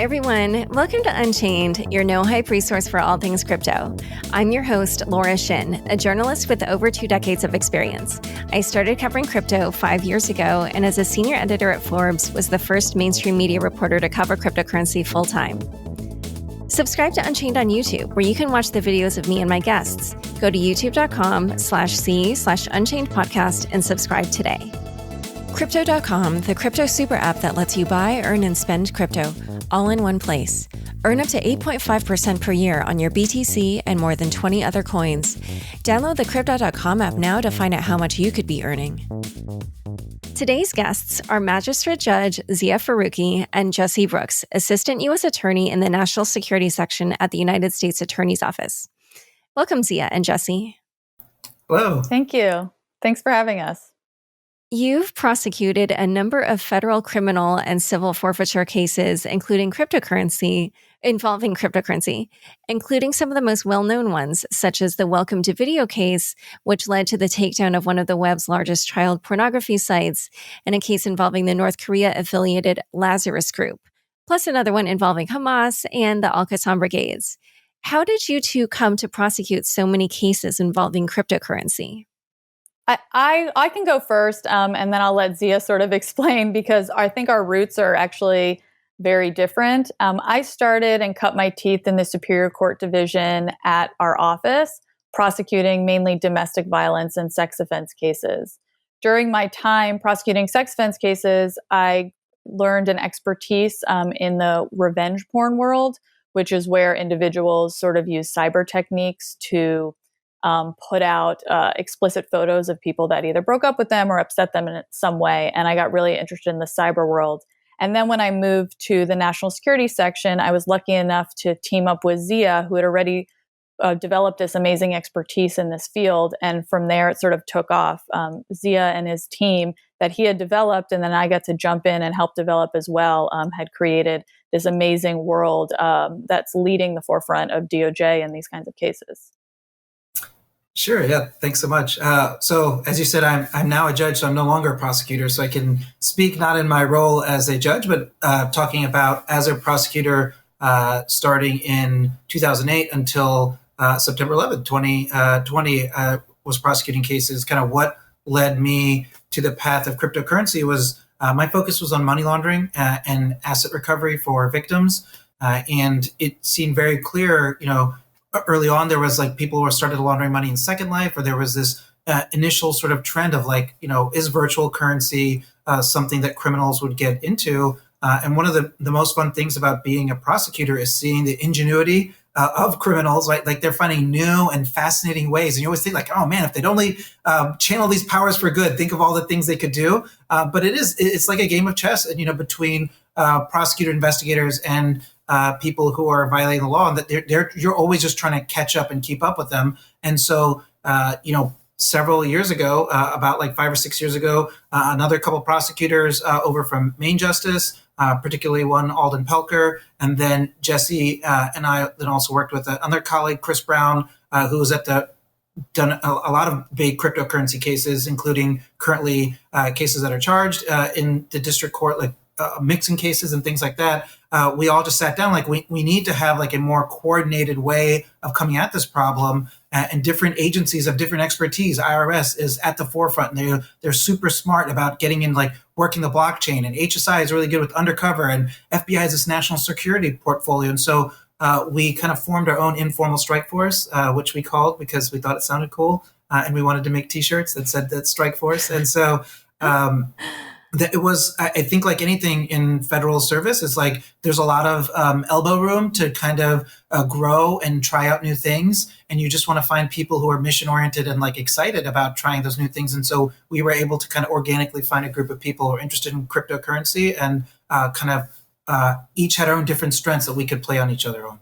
Hi, everyone. Welcome to Unchained, your no-hype resource for all things crypto. I'm your host, Laura Shin, a journalist with over 2 decades of experience. I started covering crypto 5 years ago, and as a senior editor at Forbes, was the first mainstream media reporter to cover cryptocurrency full-time. Subscribe to Unchained on YouTube, where you can watch the videos of me and my guests. Go to youtube.com/c/Unchained podcast and subscribe today. Crypto.com, the crypto super app that lets you buy, earn, and spend crypto all in one place. Earn up to 8.5% per year on your BTC and more than 20 other coins. Download the Crypto.com app now to find out how much you could be earning. Today's guests are Magistrate Judge Zia Faruqui and Jessi Brooks, Assistant U.S. Attorney in the National Security Section at the United States Attorney's Office. Welcome, Zia and Jessi. Hello. Thank you. Thanks for having us. You've prosecuted a number of federal criminal and civil forfeiture cases, involving cryptocurrency, including some of the most well-known ones, such as the Welcome to Video case, which led to the takedown of one of the web's largest child pornography sites, and a case involving the North Korea-affiliated Lazarus Group, plus another one involving Hamas and the Al-Qassam Brigades. How did you two come to prosecute so many cases involving cryptocurrency? I can go first, and then I'll let Zia sort of explain, because I think our roots are actually very different. I started and cut my teeth in the Superior Court Division at our office, prosecuting mainly domestic violence and sex offense cases. During my time prosecuting sex offense cases, I learned an expertise in the revenge porn world, which is where individuals sort of use cyber techniques to put out explicit photos of people that either broke up with them or upset them in some way. And I got really interested in the cyber world. And then when I moved to the national security section, I was lucky enough to team up with Zia, who had already developed this amazing expertise in this field. And from there, it sort of took off. Zia and his team that he had developed, and then I got to jump in and help develop as well, had created this amazing world that's leading the forefront of DOJ in these kinds of cases. Sure. Yeah. Thanks so much. So as you said, I'm now a judge, so I'm no longer a prosecutor. So I can speak not in my role as a judge, but talking about as a prosecutor starting in 2008 until September 11th, 2020, was prosecuting cases. Kind of what led me to the path of cryptocurrency was my focus was on money laundering and asset recovery for victims. And it seemed very clear, early on, there was like people who started laundering money in Second Life, or there was this initial sort of trend of like, is virtual currency something that criminals would get into? And one of the most fun things about being a prosecutor is seeing the ingenuity of criminals, right? Like they're finding new and fascinating ways. And you always think like, oh man, if they'd only channel these powers for good, think of all the things they could do. But it's like a game of chess, and between prosecutor investigators and people who are violating the law, and that you're always just trying to catch up and keep up with them. And so, several years ago, about like 5 or 6 years ago, another couple prosecutors over from Maine Justice, particularly one Alden Pelker, and then Jessi and I then also worked with another colleague, Chris Brown, who was done a lot of big cryptocurrency cases, including currently cases that are charged in the district court, like mixing cases and things like that. We all just sat down, like we need to have like a more coordinated way of coming at this problem, and different agencies have different expertise. IRS is at the forefront, and they're super smart about getting in, like working the blockchain, and HSI is really good with undercover, and FBI has this national security portfolio. And so we kind of formed our own informal strike force, which we called because we thought it sounded cool, and we wanted to make T-shirts that said that strike force. And so that it was, I think, like anything in federal service, it's like there's a lot of elbow room to kind of grow and try out new things. And you just want to find people who are mission oriented and like excited about trying those new things. And so we were able to kind of organically find a group of people who are interested in cryptocurrency and each had our own different strengths that we could play on each other on.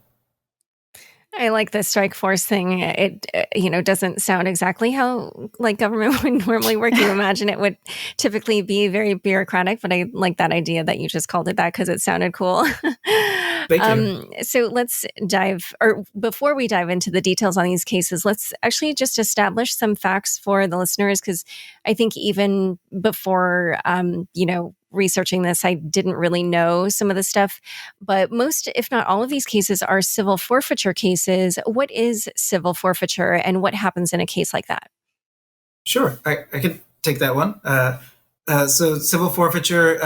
I like the strike force thing. It, doesn't sound exactly how like government would normally work. You imagine it would typically be very bureaucratic, but I like that idea that you just called it that because it sounded cool. Thank you. So let's before we dive into the details on these cases, let's actually just establish some facts for the listeners, because I think even before, researching this, I didn't really know some of the stuff, but most, if not all of these cases are civil forfeiture cases. What is civil forfeiture and what happens in a case like that? Sure, I can take that one. So civil forfeiture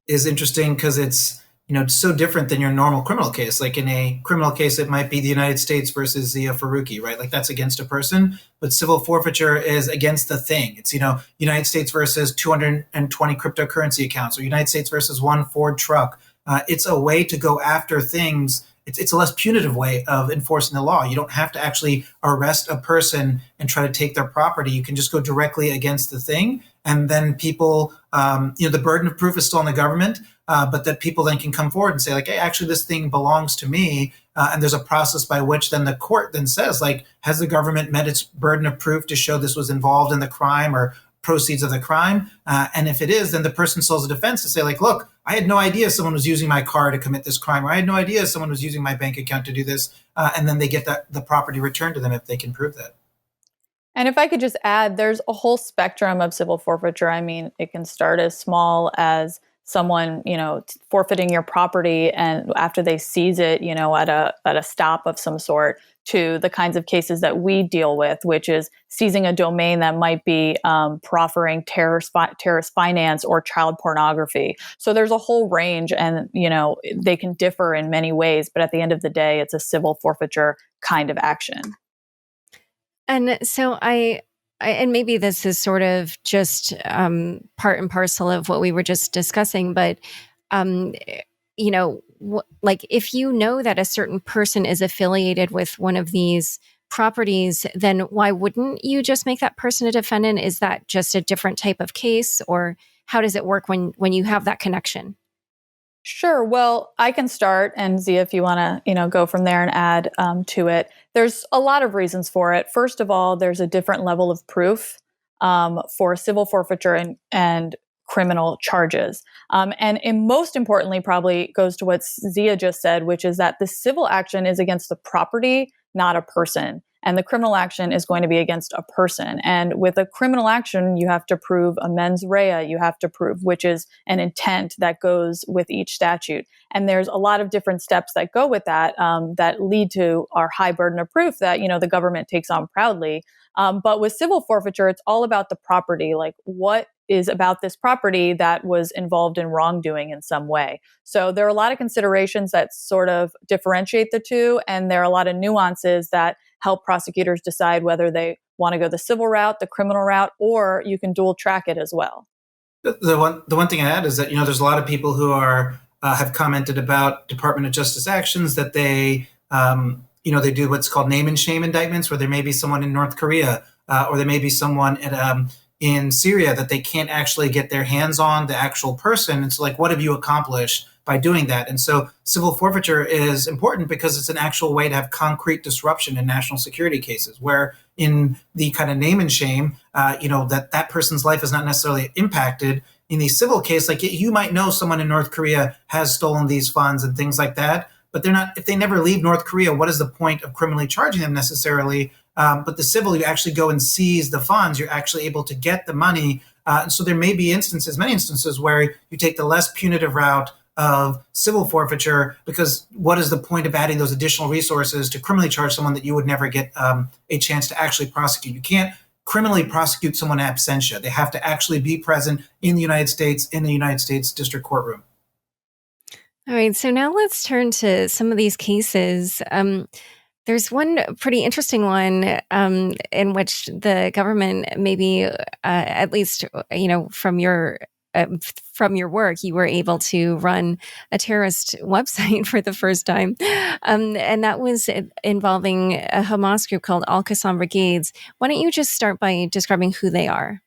is interesting because it's so different than your normal criminal case. Like in a criminal case, it might be the United States versus Zia Faruqui, right? Like that's against a person, but civil forfeiture is against the thing. It's United States versus 220 cryptocurrency accounts, or United States versus one Ford truck. It's a way to go after things. It's a less punitive way of enforcing the law. You don't have to actually arrest a person and try to take their property. You can just go directly against the thing. And then people, the burden of proof is still on the government, but that people then can come forward and say, like, hey, actually, this thing belongs to me. And there's a process by which then the court then says, like, has the government met its burden of proof to show this was involved in the crime or proceeds of the crime? And if it is, then the person still has a defense to say, like, look, I had no idea someone was using my car to commit this crime, or I had no idea someone was using my bank account to do this. And then they get the property returned to them if they can prove that. And if I could just add, there's a whole spectrum of civil forfeiture. I mean, it can start as small as someone, forfeiting your property and after they seize it, at a stop of some sort, to the kinds of cases that we deal with, which is seizing a domain that might be proffering terrorist finance or child pornography. So there's a whole range, and they can differ in many ways, but at the end of the day, it's a civil forfeiture kind of action. And so and maybe this is sort of just part and parcel of what we were just discussing, but, like if you know that a certain person is affiliated with one of these properties, then why wouldn't you just make that person a defendant? Is that just a different type of case, or how does it work when you have that connection? Sure. Well, I can start, and Zia, if you want to, go from there and add to it. There's a lot of reasons for it. First of all, there's a different level of proof for civil forfeiture and criminal charges. And most importantly, probably goes to what Zia just said, which is that the civil action is against the property, not a person. And the criminal action is going to be against a person. And with a criminal action, you have to prove a mens rea, you have to prove, which is an intent that goes with each statute. And there's a lot of different steps that go with that, that lead to our high burden of proof that, the government takes on proudly. But with civil forfeiture, it's all about the property. Like, what is about this property that was involved in wrongdoing in some way? So there are a lot of considerations that sort of differentiate the two. And there are a lot of nuances that help prosecutors decide whether they want to go the civil route, the criminal route, or you can dual track it as well. The one thing I add is that there's a lot of people who are have commented about Department of Justice actions that they they do what's called name and shame indictments, where there may be someone in North Korea or there may be someone in Syria that they can't actually get their hands on the actual person. It's like, what have you accomplished by doing that? And so civil forfeiture is important because it's an actual way to have concrete disruption in national security cases, where in the kind of name and shame, that person's life is not necessarily impacted. In the civil case, like you might know someone in North Korea has stolen these funds and things like that, but they're not, if they never leave North Korea, what is the point of criminally charging them necessarily? But the civil, you actually go and seize the funds. You're actually able to get the money. And so there may be many instances where you take the less punitive route of civil forfeiture, because what is the point of adding those additional resources to criminally charge someone that you would never get a chance to actually prosecute? You can't criminally prosecute someone in absentia. They have to actually be present in the United States district courtroom. All right, so now let's turn to some of these cases. There's one pretty interesting one in which the government, maybe at least from your work, you were able to run a terrorist website for the first time, and that was involving a Hamas group called Al-Qassam Brigades. Why don't you just start by describing who they are?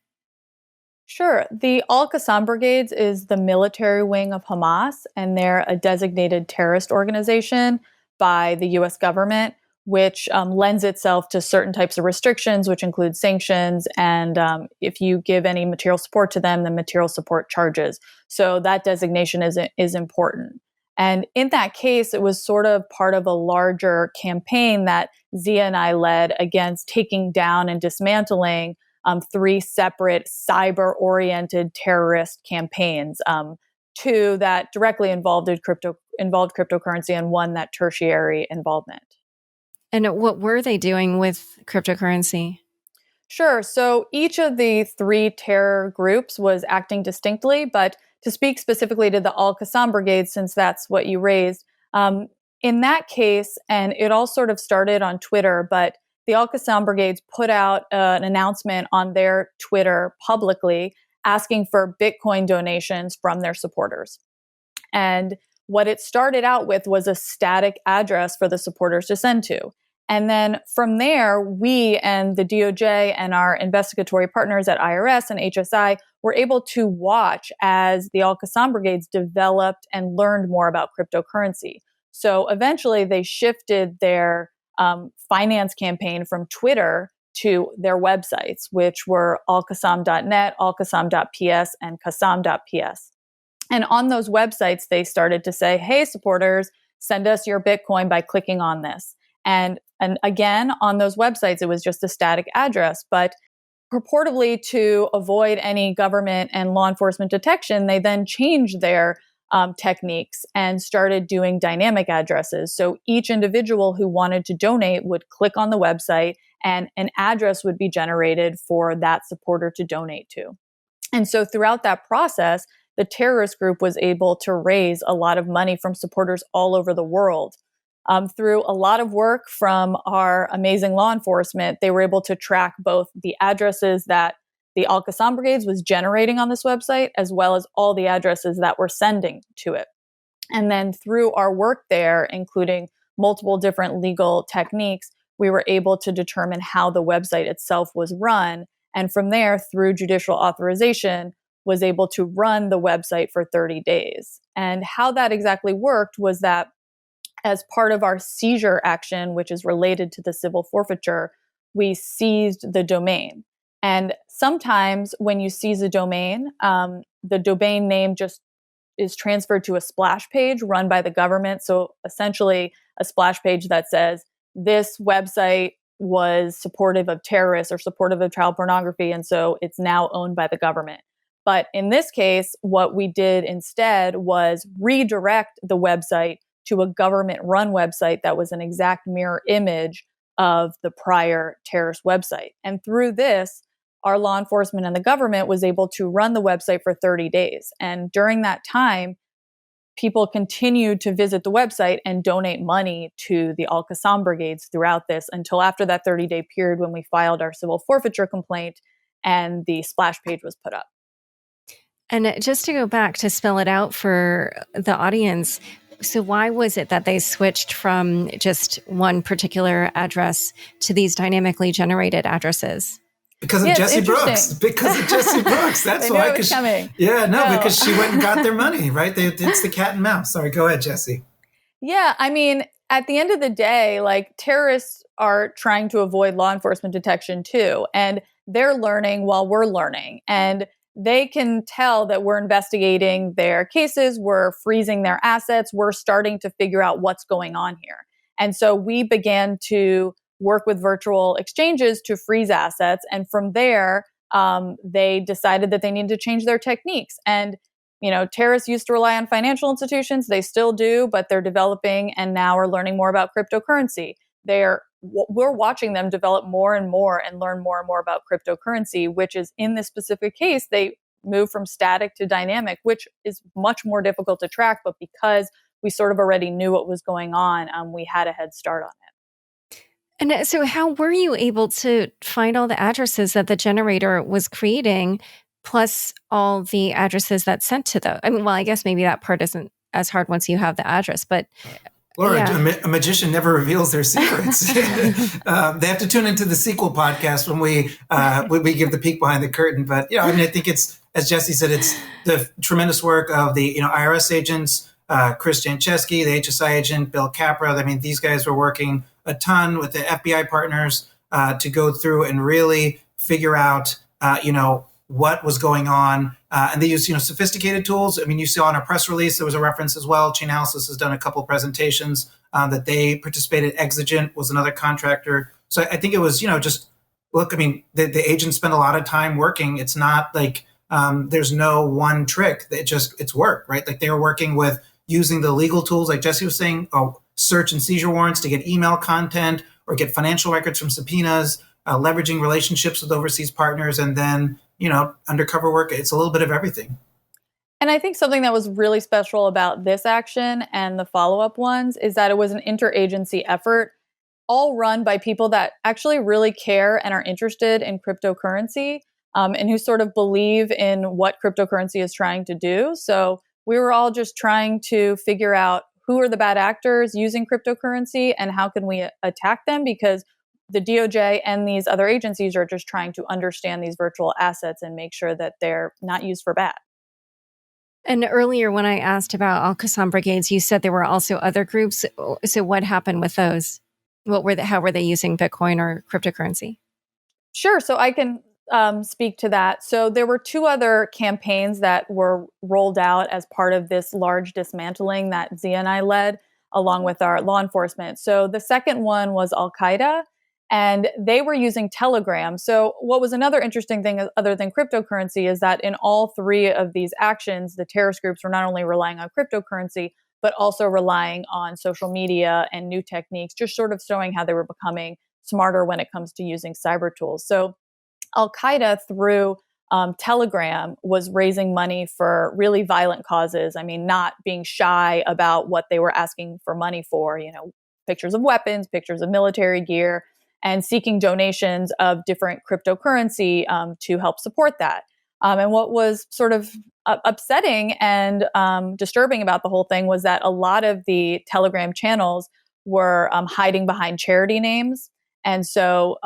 Sure. The Al-Qassam Brigades is the military wing of Hamas, and they're a designated terrorist organization by the U.S. government, which lends itself to certain types of restrictions, which include sanctions. And if you give any material support to them, the material support charges. So that designation is important. And in that case, it was sort of part of a larger campaign that Zia and I led against taking down and dismantling three separate cyber-oriented terrorist campaigns, two that directly involved cryptocurrency and one that tertiary involvement. And what were they doing with cryptocurrency? Sure. So each of the three terror groups was acting distinctly, but to speak specifically to the Al-Qassam Brigades, since that's what you raised, in that case, and it all sort of started on Twitter, but the Al-Qassam Brigades put out an announcement on their Twitter publicly asking for Bitcoin donations from their supporters. And what it started out with was a static address for the supporters to send to. And then from there, we and the DOJ and our investigatory partners at IRS and HSI were able to watch as the Al-Qassam Brigades developed and learned more about cryptocurrency. So eventually they shifted their finance campaign from Twitter to their websites, which were alqassam.net, alqassam.ps, and qassam.ps. And on those websites, they started to say, hey, supporters, send us your Bitcoin by clicking on this. And again, on those websites, it was just a static address. But purportedly to avoid any government and law enforcement detection, they then changed their techniques and started doing dynamic addresses. So each individual who wanted to donate would click on the website and an address would be generated for that supporter to donate to. And so throughout that process, the terrorist group was able to raise a lot of money from supporters all over the world. Through a lot of work from our amazing law enforcement, they were able to track both the addresses that the Al-Qassam Brigades was generating on this website, as well as all the addresses that were sending to it. And then through our work there, including multiple different legal techniques, we were able to determine how the website itself was run. And from there, through judicial authorization, was able to run the website for 30 days. And how that exactly worked was that as part of our seizure action, which is related to the civil forfeiture, we seized the domain. And sometimes when you seize a domain, the domain name just is transferred to a splash page run by the government. So essentially a splash page that says, this website was supportive of terrorists or supportive of child pornography, and so it's now owned by the government. But in this case, what we did instead was redirect the website to a government-run website that was an exact mirror image of the prior terrorist website. And through this, our law enforcement and the government was able to run the website for 30 days. And during that time, people continued to visit the website and donate money to the Al-Qassam Brigades throughout this until after that 30-day period when we filed our civil forfeiture complaint and the splash page was put up. And just to go back to spell it out for the audience, so why was it that they switched from just one particular address to these dynamically generated addresses? Because of Jessi Brooks. Because of Jessi Brooks. That's why. It was coming. Because she went and got their money, right? It's the cat and mouse. Sorry, go ahead, Jessi. Yeah, I mean, at the end of the day, like, terrorists are trying to avoid law enforcement detection too. And they're learning while we're learning. And they can tell that we're investigating their cases, we're freezing their assets, we're starting to figure out what's going on here. And so we began to work with virtual exchanges to freeze assets. And from there, they decided that they needed to change their techniques. And, terrorists used to rely on financial institutions. They still do, but they're developing and now are learning more about cryptocurrency. We're watching them develop more and more and learn more and more about cryptocurrency, which is, in this specific case, they move from static to dynamic, which is much more difficult to track. But because we sort of already knew what was going on, we had a head start on it. And so how were you able to find all the addresses that the generator was creating, plus all the addresses that sent to them? I mean, well, I guess maybe that part isn't as hard once you have the address, but... Laura, a magician never reveals their secrets. They have to tune into the sequel podcast when we give the peek behind the curtain. But, I think it's, as Jessi said, it's the tremendous work of the, IRS agents, Chris Jancheski, the HSI agent, Bill Capra. I mean, these guys were working a ton with the FBI partners to go through and really figure out, what was going on. And they use, sophisticated tools. I mean, you saw in our press release, there was a reference as well. Chainalysis has done a couple of presentations that they participated. Exigent was another contractor. So I think it was, just look, I mean, the agents spend a lot of time working. It's not like there's no one trick. It's work, right? Like they're working with using the legal tools, like Jessi was saying, search and seizure warrants to get email content or get financial records from subpoenas, leveraging relationships with overseas partners, and then, undercover work. It's a little bit of everything. And I think something that was really special about this action and the follow-up ones is that it was an interagency effort, all run by people that actually really care and are interested in cryptocurrency, and who sort of believe in what cryptocurrency is trying to do. So we were all just trying to figure out who are the bad actors using cryptocurrency and how can we attack them, because the DOJ and these other agencies are just trying to understand these virtual assets and make sure that they're not used for bad. And earlier when I asked about Al-Qassam Brigades, you said there were also other groups. So what happened with those? How were they using Bitcoin or cryptocurrency? Sure. So I can speak to that. So there were two other campaigns that were rolled out as part of this large dismantling that Zia and I led along with our law enforcement. So the second one was Al-Qaeda, and they were using Telegram. So what was another interesting thing other than cryptocurrency is that in all three of these actions, the terrorist groups were not only relying on cryptocurrency, but also relying on social media and new techniques, just sort of showing how they were becoming smarter when it comes to using cyber tools. So Al-Qaeda, through Telegram, was raising money for really violent causes. I mean, not being shy about what they were asking for money for, pictures of weapons, pictures of military gear, and seeking donations of different cryptocurrency to help support that. And what was sort of upsetting and disturbing about the whole thing was that a lot of the Telegram channels were hiding behind charity names. And so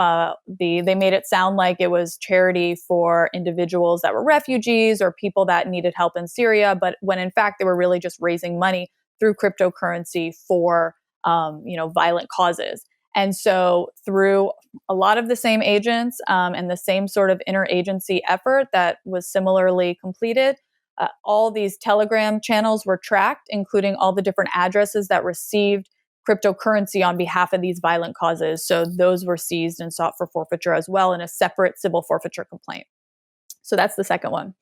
they made it sound like it was charity for individuals that were refugees or people that needed help in Syria, but when in fact they were really just raising money through cryptocurrency for violent causes. And so through a lot of the same agents and the same sort of interagency effort that was similarly completed, all these Telegram channels were tracked, including all the different addresses that received cryptocurrency on behalf of these violent causes. So those were seized and sought for forfeiture as well in a separate civil forfeiture complaint. So that's the second one.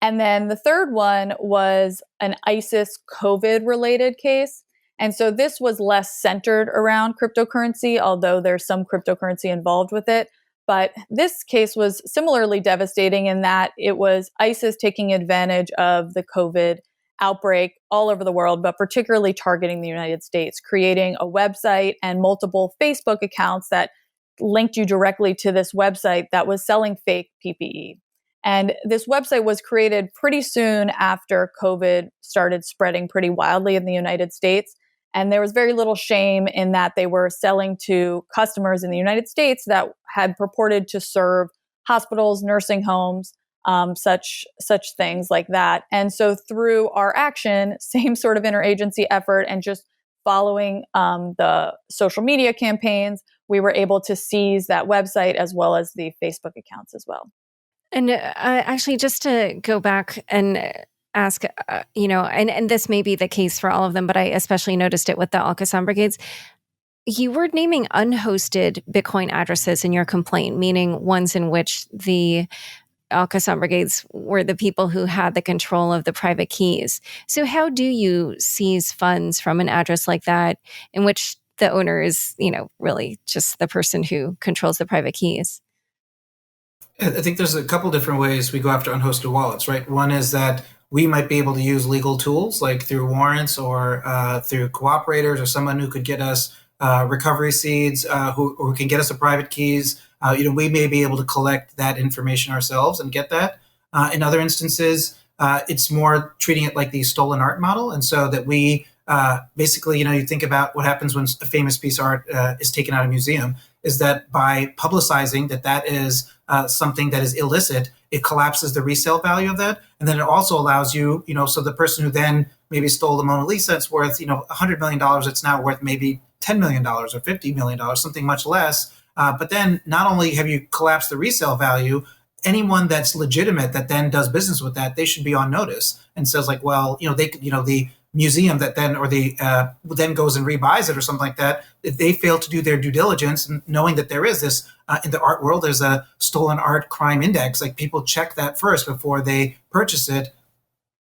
And then the third one was an ISIS COVID-related case. And so this was less centered around cryptocurrency, although there's some cryptocurrency involved with it. But this case was similarly devastating in that it was ISIS taking advantage of the COVID outbreak all over the world, but particularly targeting the United States, creating a website and multiple Facebook accounts that linked you directly to this website that was selling fake PPE. And this website was created pretty soon after COVID started spreading pretty wildly in the United States. And there was very little shame in that they were selling to customers in the United States that had purported to serve hospitals, nursing homes, such things like that. And so through our action, same sort of interagency effort and just following the social media campaigns, we were able to seize that website as well as the Facebook accounts as well. And actually, just to go back and ask, and this may be the case for all of them, but I especially noticed it with the Al-Qassam Brigades. You were naming unhosted Bitcoin addresses in your complaint, meaning ones in which the Al-Qassam Brigades were the people who had the control of the private keys. So how do you seize funds from an address like that in which the owner is, really just the person who controls the private keys? I think there's a couple different ways we go after unhosted wallets, right? One is that we might be able to use legal tools like through warrants or through cooperators or someone who could get us recovery seeds, who can get us the private keys. We may be able to collect that information ourselves and get that. In other instances, it's more treating it like the stolen art model. And so that we basically, you think about what happens when a famous piece of art is taken out of a museum, is that by publicizing that is something that is illicit, it collapses the resale value of that. And then it also allows you, so the person who then maybe stole the Mona Lisa, it's worth, $100 million, it's now worth maybe $10 million or $50 million, something much less. But then not only have you collapsed the resale value, anyone that's legitimate that then does business with that, they should be on notice and says like, well, they could, the museum that then goes and rebuys it or something like that, if they fail to do their due diligence, and knowing that there is this in the art world, there's a stolen art crime index. Like people check that first before they purchase it.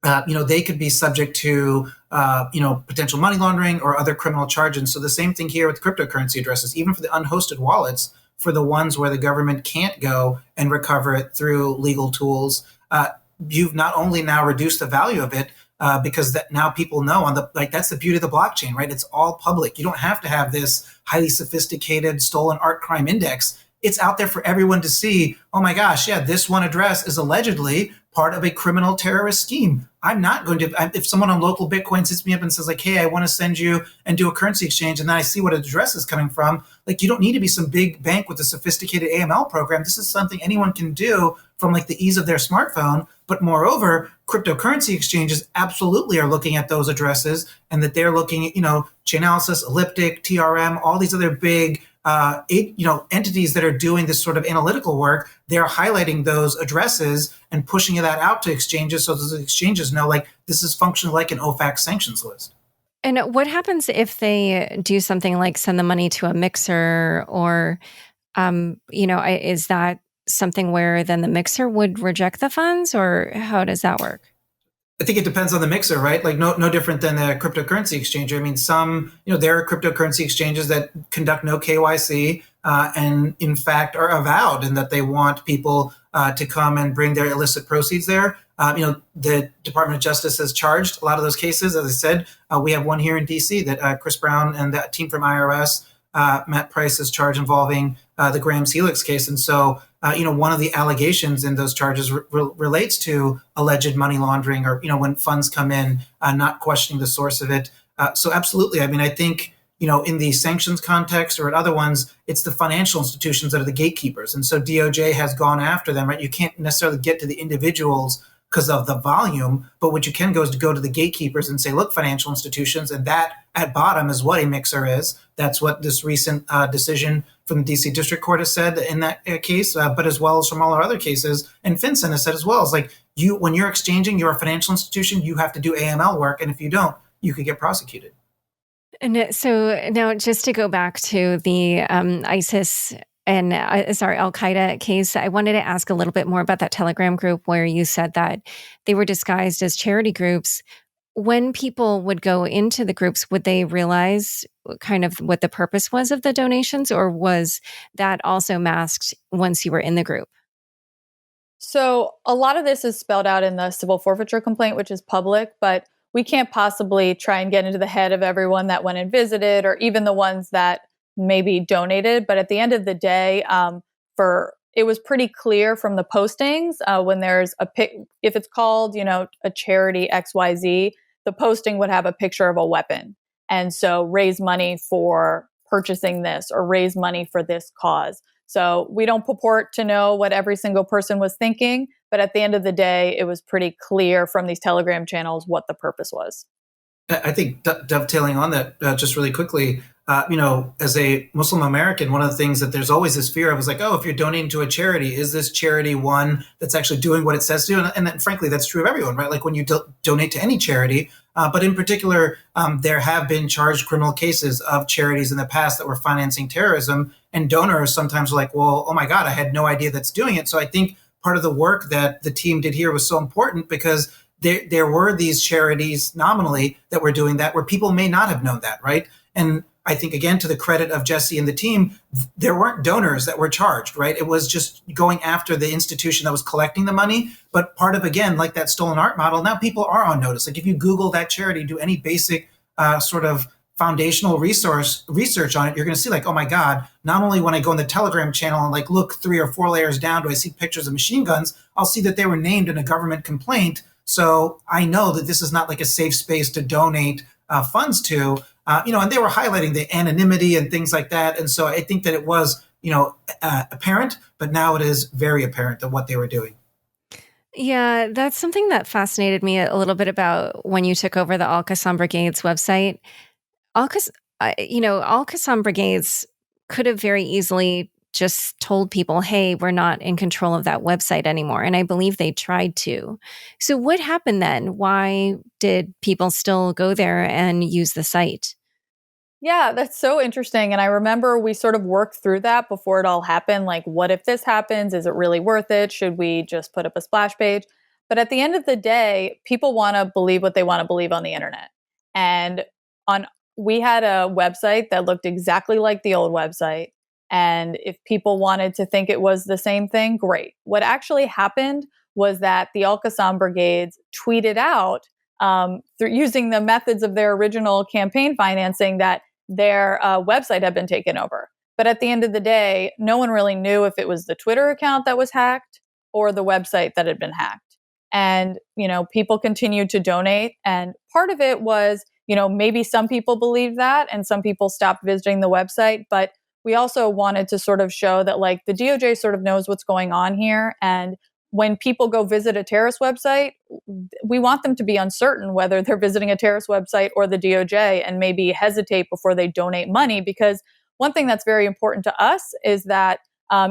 They could be subject to, potential money laundering or other criminal charges. So the same thing here with cryptocurrency addresses, even for the unhosted wallets, for the ones where the government can't go and recover it through legal tools. You've not only now reduced the value of it, because that now people know that's the beauty of the blockchain, right? It's all public. You don't have to have this highly sophisticated stolen art crime index. It's out there for everyone to see. Oh my gosh, yeah, this one address is allegedly part of a criminal terrorist scheme. I'm not going to, if someone on local Bitcoin sits me up and says like, hey, I want to send you and do a currency exchange, and then I see what address is coming from, like you don't need to be some big bank with a sophisticated AML program. This is something anyone can do from like the ease of their smartphone. But moreover, cryptocurrency exchanges absolutely are looking at those addresses, and that they're looking at, Chainalysis, Elliptic, TRM, all these other big entities that are doing this sort of analytical work. They're highlighting those addresses and pushing that out to exchanges, so those exchanges know like this is functioning like an OFAC sanctions list. And what happens if they do something like send the money to a mixer, or, is that something where then the mixer would reject the funds, or how does that work? I think it depends on the mixer, right? Like no different than the cryptocurrency exchanger. I mean, there are cryptocurrency exchanges that conduct no KYC and in fact are avowed in that they want people to come and bring their illicit proceeds there. The Department of Justice has charged a lot of those cases. As I said, we have one here in DC that Chris Brown and that team from IRS, Matt Price, has charged involving the Graham's Helix case. And so, one of the allegations in those charges relates to alleged money laundering, or, when funds come in, not questioning the source of it. So absolutely. I mean, I think, in the sanctions context or at other ones, it's the financial institutions that are the gatekeepers. And so DOJ has gone after them, right? You can't necessarily get to the individuals because of the volume, but what you can go is to go to the gatekeepers and say, look, financial institutions, and that at bottom is what a mixer is. That's what this recent decision from the DC District Court has said in that case, but as well as from all our other cases. And FinCEN has said as well, it's like when you're exchanging, you're a financial institution, you have to do AML work. And if you don't, you could get prosecuted. And so now just to go back to the ISIS and Al-Qaeda case, I wanted to ask a little bit more about that Telegram group where you said that they were disguised as charity groups. When people would go into the groups, would they realize kind of what the purpose was of the donations, or was that also masked once you were in the group? So a lot of this is spelled out in the civil forfeiture complaint, which is public, but we can't possibly try and get into the head of everyone that went and visited, or even the ones that maybe donated. But at the end of the day, it was pretty clear from the postings when there's if it's called, a charity XYZ, the posting would have a picture of a weapon. And so raise money for purchasing this, or raise money for this cause. So we don't purport to know what every single person was thinking, but at the end of the day, it was pretty clear from these Telegram channels what the purpose was. I think dovetailing on that just really quickly, as a Muslim American, one of the things that there's always this fear of is like, oh, if you're donating to a charity, is this charity one that's actually doing what it says to do? And then, frankly, that's true of everyone, right? Like when you donate to any charity, but in particular, there have been charged criminal cases of charities in the past that were financing terrorism, and donors sometimes are like, well, oh my God, I had no idea that's doing it. So I think part of the work that the team did here was so important, because there were these charities nominally that were doing that where people may not have known that, right? And I think, again, to the credit of Jessi and the team, there weren't donors that were charged, right? It was just going after the institution that was collecting the money. But part of, again, like that stolen art model, now people are on notice. Like if you Google that charity, do any basic sort of foundational research on it, you're going to see like, oh my God, not only when I go in the Telegram channel and like look 3 or 4 layers down, do I see pictures of machine guns, I'll see that they were named in a government complaint. So I know that this is not like a safe space to donate funds to, and they were highlighting the anonymity and things like that. And so I think that it was, apparent, but now it is very apparent that what they were doing. Yeah, that's something that fascinated me a little bit about when you took over the Al-Qassam Brigades website. Al-Qassam Brigades could have very easily just told people, hey, we're not in control of that website anymore. And I believe they tried to. So what happened then? Why did people still go there and use the site? Yeah, that's so interesting. And I remember we sort of worked through that before it all happened. Like, what if this happens? Is it really worth it? Should we just put up a splash page? But at the end of the day, people want to believe what they want to believe on the internet. And on we had a website that looked exactly like the old website. And if people wanted to think it was the same thing, great. What actually happened was that the Al-Qassam Brigades tweeted out through using the methods of their original campaign financing that their website had been taken over. But at the end of the day, no one really knew if it was the Twitter account that was hacked or the website that had been hacked. And, people continued to donate. And part of it was, maybe some people believed that and some people stopped visiting the website. But we also wanted to sort of show that like the DOJ sort of knows what's going on here. And when people go visit a terrorist website, we want them to be uncertain whether they're visiting a terrorist website or the DOJ and maybe hesitate before they donate money. Because one thing that's very important to us is that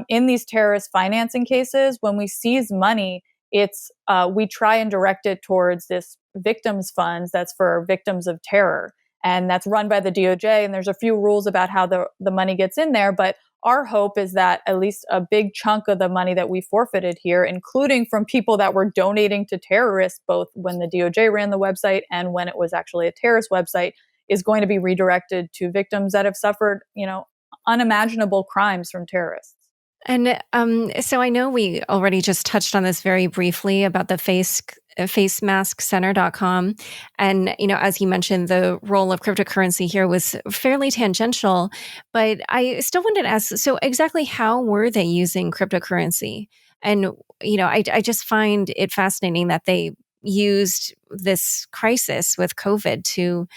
in these terrorist financing cases, when we seize money, it's we try and direct it towards this victims funds that's for victims of terror. And that's run by the DOJ. And there's a few rules about how the money gets in there. But our hope is that at least a big chunk of the money that we forfeited here, including from people that were donating to terrorists, both when the DOJ ran the website and when it was actually a terrorist website, is going to be redirected to victims that have suffered, unimaginable crimes from terrorists. And so I know we already just touched on this very briefly about the facemaskcenter.com. And, as you mentioned, the role of cryptocurrency here was fairly tangential, but I still wanted to ask, so exactly how were they using cryptocurrency? And, I just find it fascinating that they used this crisis with COVID to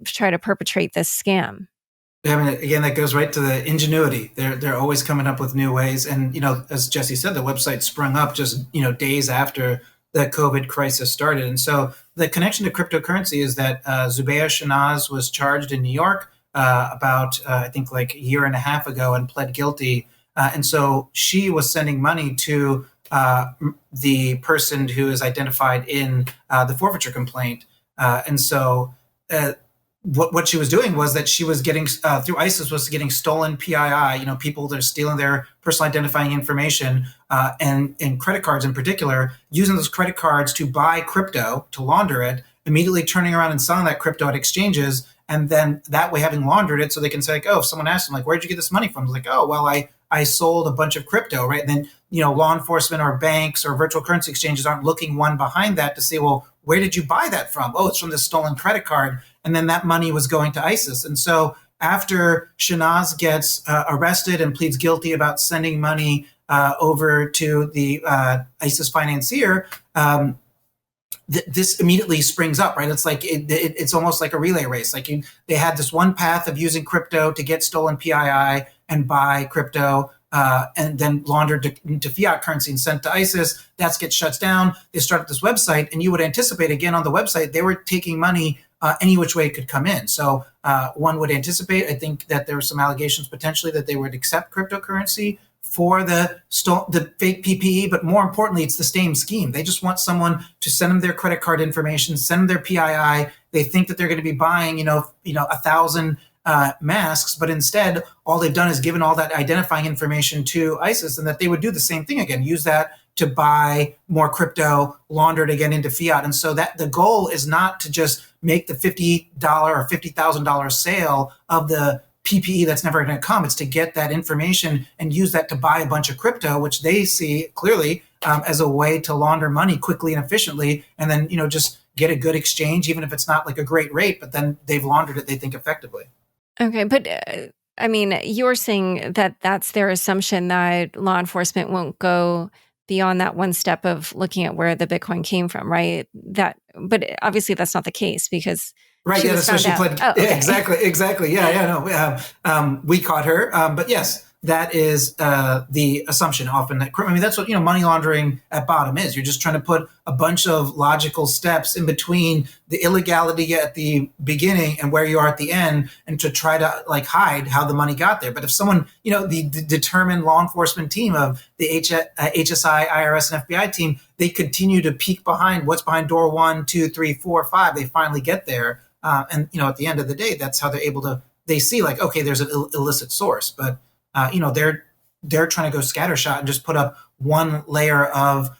try to perpetrate this scam. I mean, again, that goes right to the ingenuity. They're always coming up with new ways. And, as Jessi said, the website sprung up just, days after the COVID crisis started. And so the connection to cryptocurrency is that Zubair Shanaz was charged in New York about, I think, like a year and a half ago and pled guilty. And so she was sending money to the person who is identified in the forfeiture complaint. And so what she was doing was that she was getting through ISIS was getting stolen PII, people that are stealing their personal identifying information and credit cards in particular, using those credit cards to buy crypto, to launder it, immediately turning around and selling that crypto at exchanges. And then that way having laundered it so they can say, like, oh, if someone asks them, like, where'd you get this money from? It's like, oh, well, I sold a bunch of crypto, right? And then, law enforcement or banks or virtual currency exchanges aren't looking one behind that to say, well, where did you buy that from? Oh, it's from this stolen credit card. And then that money was going to ISIS. And so after Shanaz gets arrested and pleads guilty about sending money over to the ISIS financier, this immediately springs up, right? It's like it's almost like a relay race. Like they had this one path of using crypto to get stolen PII and buy crypto, and then laundered into fiat currency and sent to ISIS. That gets shut down. They started this website, and you would anticipate again on the website they were taking money any which way it could come in. So one would anticipate, I think, that there were some allegations potentially that they would accept cryptocurrency for the fake PPE, but more importantly, it's the same scheme. They just want someone to send them their credit card information, send them their PII. They think that they're going to be buying, 1,000 masks, but instead, all they've done is given all that identifying information to ISIS, and that they would do the same thing again, use that to buy more crypto, launder it again into fiat. And so that the goal is not to just make the $50 or $50,000 sale of the PPE that's never going to come. It's to get that information and use that to buy a bunch of crypto, which they see clearly as a way to launder money quickly and efficiently, and then just get a good exchange, even if it's not like a great rate, but then they've laundered it, they think, effectively. Okay, but I mean, you're saying that that's their assumption that law enforcement won't go beyond that one step of looking at where the Bitcoin came from, right? But obviously that's not the case because that's what she pled. Oh, okay. Yeah, exactly. Yeah, no. We caught her, but yes, that is the assumption often that, I mean, that's what, money laundering at bottom is. You're just trying to put a bunch of logical steps in between the illegality at the beginning and where you are at the end, and to try to like hide how the money got there. But if someone, the determined law enforcement team of the HSI, IRS, and FBI team, they continue to peek behind what's behind door 1, 2, 3, 4, 5. They finally get there. And at the end of the day, that's how they're able to, they see like, okay, there's an illicit source, but they're trying to go scattershot and just put up one layer of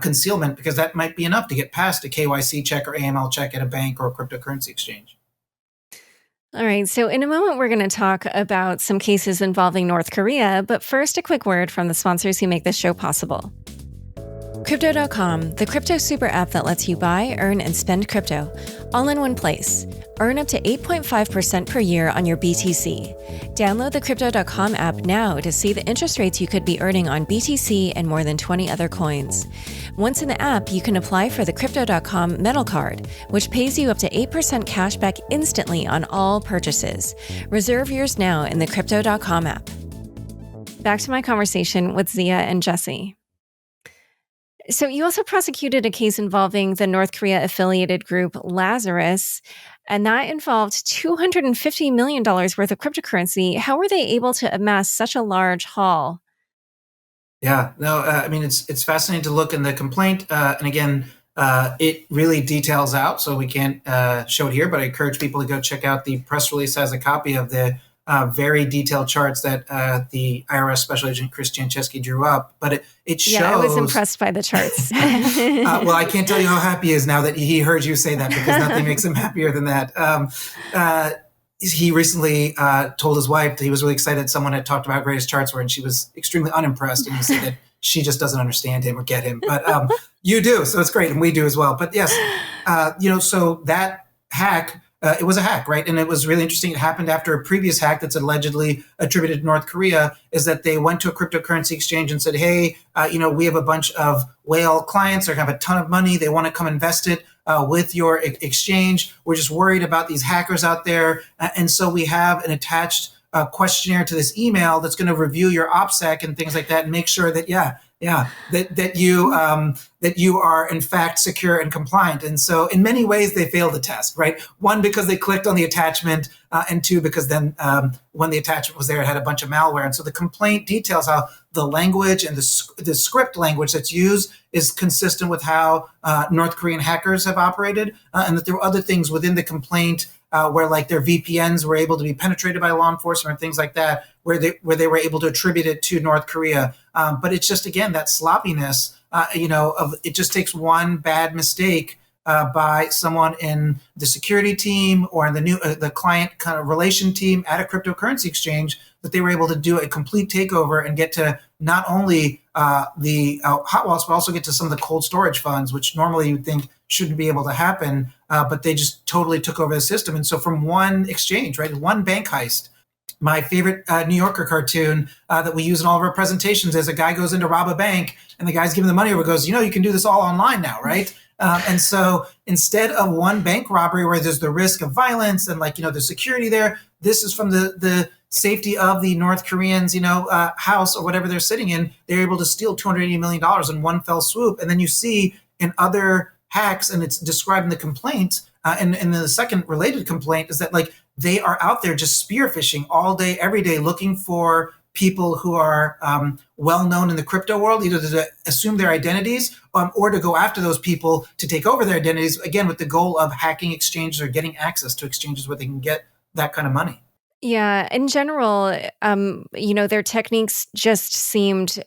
concealment, because that might be enough to get past a KYC check or AML check at a bank or a cryptocurrency exchange. All right. So in a moment, we're going to talk about some cases involving North Korea. But first, a quick word from the sponsors who make this show possible. Crypto.com, the crypto super app that lets you buy, earn, and spend crypto all in one place. Earn up to 8.5% per year on your BTC. Download the Crypto.com app now to see the interest rates you could be earning on BTC and more than 20 other coins. Once in the app, you can apply for the Crypto.com Metal Card, which pays you up to 8% cash back instantly on all purchases. Reserve yours now in the Crypto.com app. Back to my conversation with Zia and Jessi. So you also prosecuted a case involving the North Korea affiliated group Lazarus, and that involved $250 million worth of cryptocurrency. How were they able to amass such a large haul? Yeah, no, I mean, it's fascinating to look in the complaint. And again, it really details out, so we can't show it here, but I encourage people to go check out the press release as a copy of the very detailed charts that the IRS Special Agent Chris Jancheski drew up. But it shows... Yeah, I was impressed by the charts. Well, I can't tell you how happy he is now that he heard you say that, because nothing makes him happier than that. He recently told his wife that he was really excited someone had talked about how great his charts were, and she was extremely unimpressed, and he said that she just doesn't understand him or get him. But you do, so it's great, and we do as well. But yes, so that hack... it was a hack, right? And it was really interesting. It happened after a previous hack that's allegedly attributed to North Korea, is that they went to a cryptocurrency exchange and said, hey, we have a bunch of whale clients. They're going to have a ton of money. They want to come invest it with your exchange. We're just worried about these hackers out there. And so we have an attached questionnaire to this email that's going to review your OPSEC and things like that, and make sure that, that you are in fact secure and compliant. And so in many ways they failed the test, right? One, because they clicked on the attachment, and two, because then when the attachment was there, it had a bunch of malware. And so the complaint details how the language and the script language that's used is consistent with how North Korean hackers have operated, and that there were other things within the complaint where like their VPNs were able to be penetrated by law enforcement and things like that, where they were able to attribute it to North Korea. But it's just, again, that sloppiness, of it just takes one bad mistake by someone in the security team or in the client kind of relation team at a cryptocurrency exchange, that they were able to do a complete takeover and get to not only the hot wallets, but also get to some of the cold storage funds, which normally you'd think shouldn't be able to happen, but they just totally took over the system. And so from one exchange, right, one bank heist, my favorite New Yorker cartoon that we use in all of our presentations is a guy goes in to rob a bank, and the guy's giving the money over, goes, you can do this all online now, right? And so instead of one bank robbery where there's the risk of violence and the security there, this is from the safety of the North Koreans, house or whatever they're sitting in. They're able to steal $280 million in one fell swoop. And then you see in other hacks, and it's described in the complaint, and the second related complaint is that they are out there just spear phishing all day, every day, looking for people who are well known in the crypto world, either to assume their identities or to go after those people to take over their identities, again, with the goal of hacking exchanges or getting access to exchanges where they can get that kind of money. Yeah, in general, their techniques just seemed,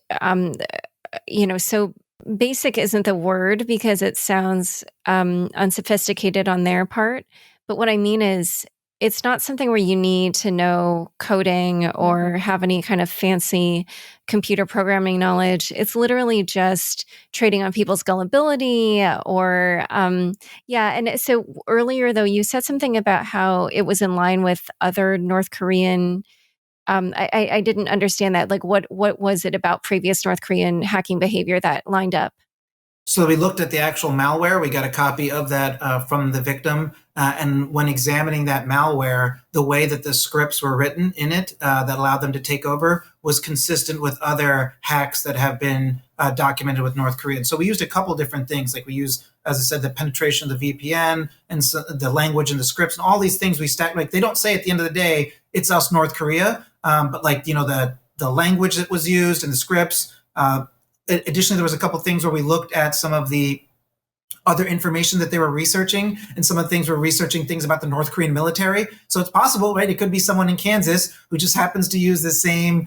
so basic isn't the word because it sounds unsophisticated on their part. But what I mean is, it's not something where you need to know coding or have any kind of fancy computer programming knowledge. It's literally just trading on people's gullibility or, And so earlier, though, you said something about how it was in line with other North Korean. I didn't understand that. What was it about previous North Korean hacking behavior that lined up? So we looked at the actual malware. We got a copy of that from the victim. And when examining that malware, the way that the scripts were written in it that allowed them to take over was consistent with other hacks that have been documented with North Korea. And so we used a couple different things. Like we used, as I said, the penetration of the VPN and so the language and the scripts and all these things we stack. Like they don't say at the end of the day, it's us, North Korea. But like, the language that was used and the scripts. Additionally, there was a couple things where we looked at some of the other information that they were researching, and some of the things were researching things about the North Korean military. So it's possible, right? It could be someone in Kansas who just happens to use the same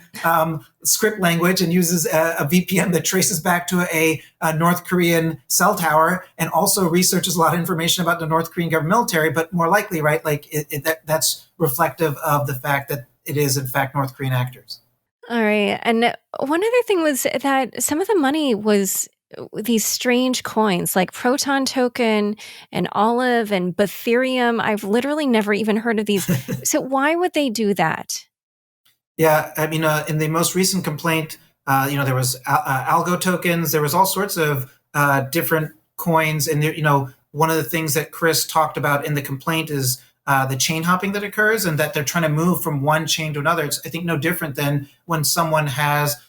script language and uses a VPN that traces back to a North Korean cell tower, and also researches a lot of information about the North Korean government military. But more likely, right? Like that's reflective of the fact that it is in fact North Korean actors. All right. And one other thing was that some of the money was these strange coins like Proton Token and Olive and Ethereum. I've literally never even heard of these. So why would they do that? Yeah, I mean, in the most recent complaint, there was algo tokens. There was all sorts of different coins. And, one of the things that Chris talked about in the complaint is the chain hopping that occurs, and that they're trying to move from one chain to another. It's, I think, no different than when someone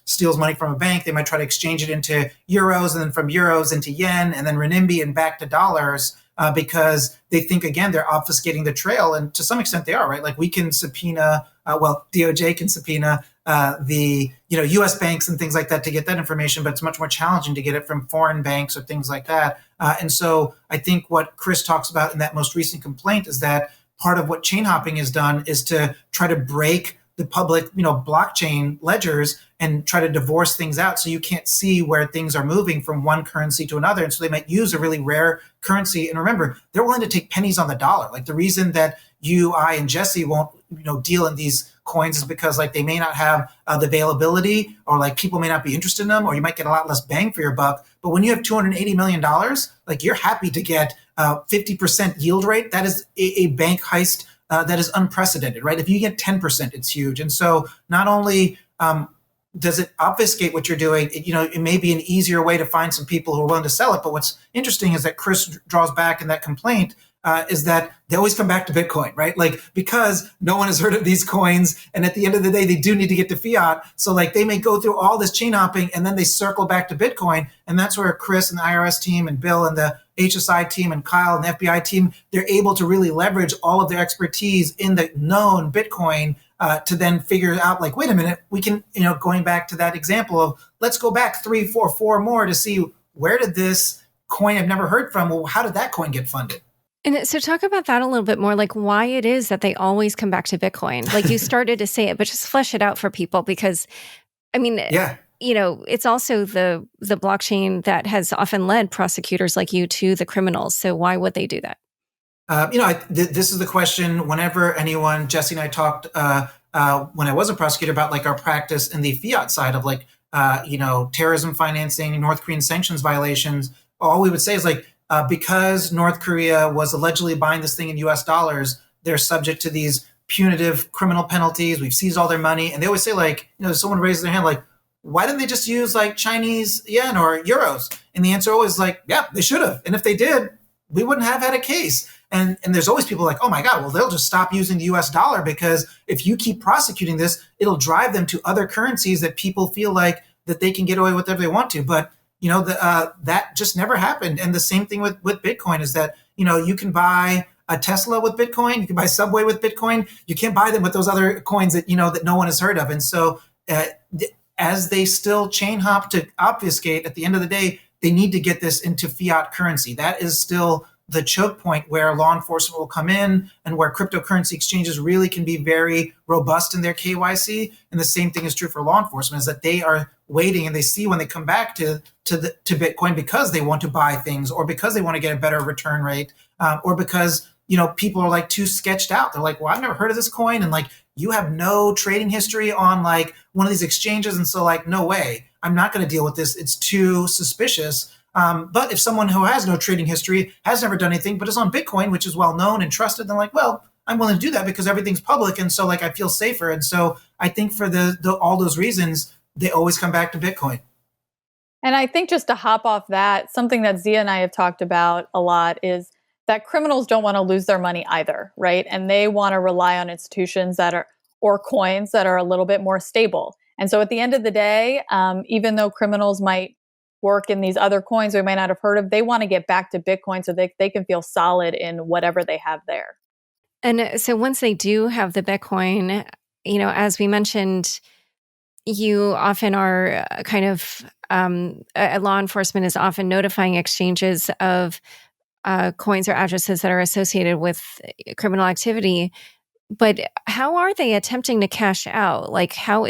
steals money from a bank. They might try to exchange it into euros, and then from euros into yen, and then renminbi and back to dollars, because they think, again, they're obfuscating the trail. And to some extent they are, right? Like we can subpoena, DOJ can subpoena the U.S. banks and things like that to get that information, but it's much more challenging to get it from foreign banks or things like that. And so I think what Chris talks about in that most recent complaint is that part of what chain hopping has done is to try to break the public, blockchain ledgers and try to divorce things out so you can't see where things are moving from one currency to another. And so they might use a really rare currency. And remember, they're willing to take pennies on the dollar. Like the reason that you, I, and Jessi won't, deal in these coins is because like they may not have the availability, or like people may not be interested in them, or you might get a lot less bang for your buck. But when you have $280 million, like you're happy to get 50% yield rate. That is a bank heist that is unprecedented, right? If you get 10%, it's huge. And so not only does it obfuscate what you're doing, it may be an easier way to find some people who are willing to sell it. But what's interesting is that Chris draws back in that complaint is that they always come back to Bitcoin, right? Like, because no one has heard of these coins. And at the end of the day, they do need to get to fiat. So like they may go through all this chain hopping and then they circle back to Bitcoin. And that's where Chris and the IRS team and Bill and the HSI team and Kyle and the FBI team, they're able to really leverage all of their expertise in the known Bitcoin to then figure out like, wait a minute, we can, going back to that example of let's go back 3, 4, 4 more to see where did this coin I've never heard from, well, how did that coin get funded? And so talk about that a little bit more, like why it is that they always come back to Bitcoin. Like you started to say it, but just flesh it out for people, because I mean, it's also the blockchain that has often led prosecutors like you to the criminals. So why would they do that? This is the question whenever anyone, Jessi and I talked when I was a prosecutor about like our practice in the fiat side of like, terrorism financing, North Korean sanctions violations. All we would say is like, because North Korea was allegedly buying this thing in US dollars, they're subject to these punitive criminal penalties. We've seized all their money. And they always say like, someone raises their hand like, why didn't they just use like Chinese yen or euros? And the answer always like, yeah, they should have. And if they did, we wouldn't have had a case. And there's always people like, oh my God, well, they'll just stop using the US dollar because if you keep prosecuting this, it'll drive them to other currencies that people feel like that they can get away with whatever they want to. But that just never happened. And the same thing with Bitcoin is that, you can buy a Tesla with Bitcoin, you can buy Subway with Bitcoin. You can't buy them with those other coins that, that no one has heard of. And so as they still chain hop to obfuscate, at the end of the day, they need to get this into fiat currency. That is still the choke point where law enforcement will come in and where cryptocurrency exchanges really can be very robust in their KYC. And the same thing is true for law enforcement, is that they are waiting and they see when they come back to Bitcoin because they want to buy things, or because they want to get a better return rate, or because, people are like too sketched out. They're like, well, I've never heard of this coin. And like, you have no trading history on like one of these exchanges. And so like, no way, I'm not going to deal with this. It's too suspicious. But if someone who has no trading history, has never done anything, but is on Bitcoin, which is well known and trusted, then like, well, I'm willing to do that because everything's public. And so like, I feel safer. And so I think for all those reasons, they always come back to Bitcoin. And I think just to hop off that, something that Zia and I have talked about a lot is that criminals don't want to lose their money either, right? And they want to rely on institutions or coins that are a little bit more stable. And so at the end of the day, even though criminals might work in these other coins we might not have heard of, they want to get back to Bitcoin so they can feel solid in whatever they have there. And so once they do have the Bitcoin, as we mentioned, you often are kind of, law enforcement is often notifying exchanges of coins or addresses that are associated with criminal activity. But how are they attempting to cash out? Like, how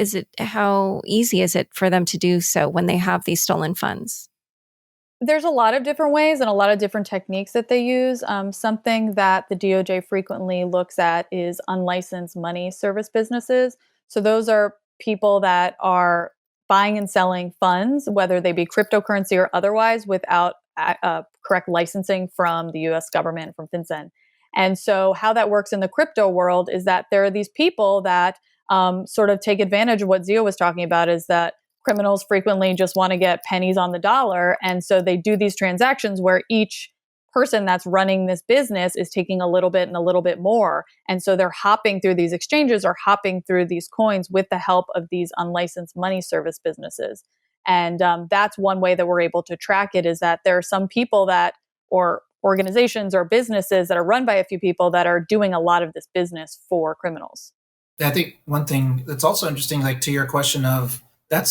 easy is it for them to do so when they have these stolen funds? There's a lot of different ways and a lot of different techniques that they use. Something that the DOJ frequently looks at is unlicensed money service businesses. So those are people that are buying and selling funds, whether they be cryptocurrency or otherwise, without correct licensing from the US government, from FinCEN. And so how that works in the crypto world is that there are these people that sort of take advantage of what Zia was talking about, is that criminals frequently just want to get pennies on the dollar. And so they do these transactions where each person that's running this business is taking a little bit and a little bit more. And so they're hopping through these exchanges or hopping through these coins with the help of these unlicensed money service businesses. And that's one way that we're able to track it, is that there are some people that, or organizations or businesses that are run by a few people that are doing a lot of this business for criminals. I think one thing that's also interesting, like to your question of I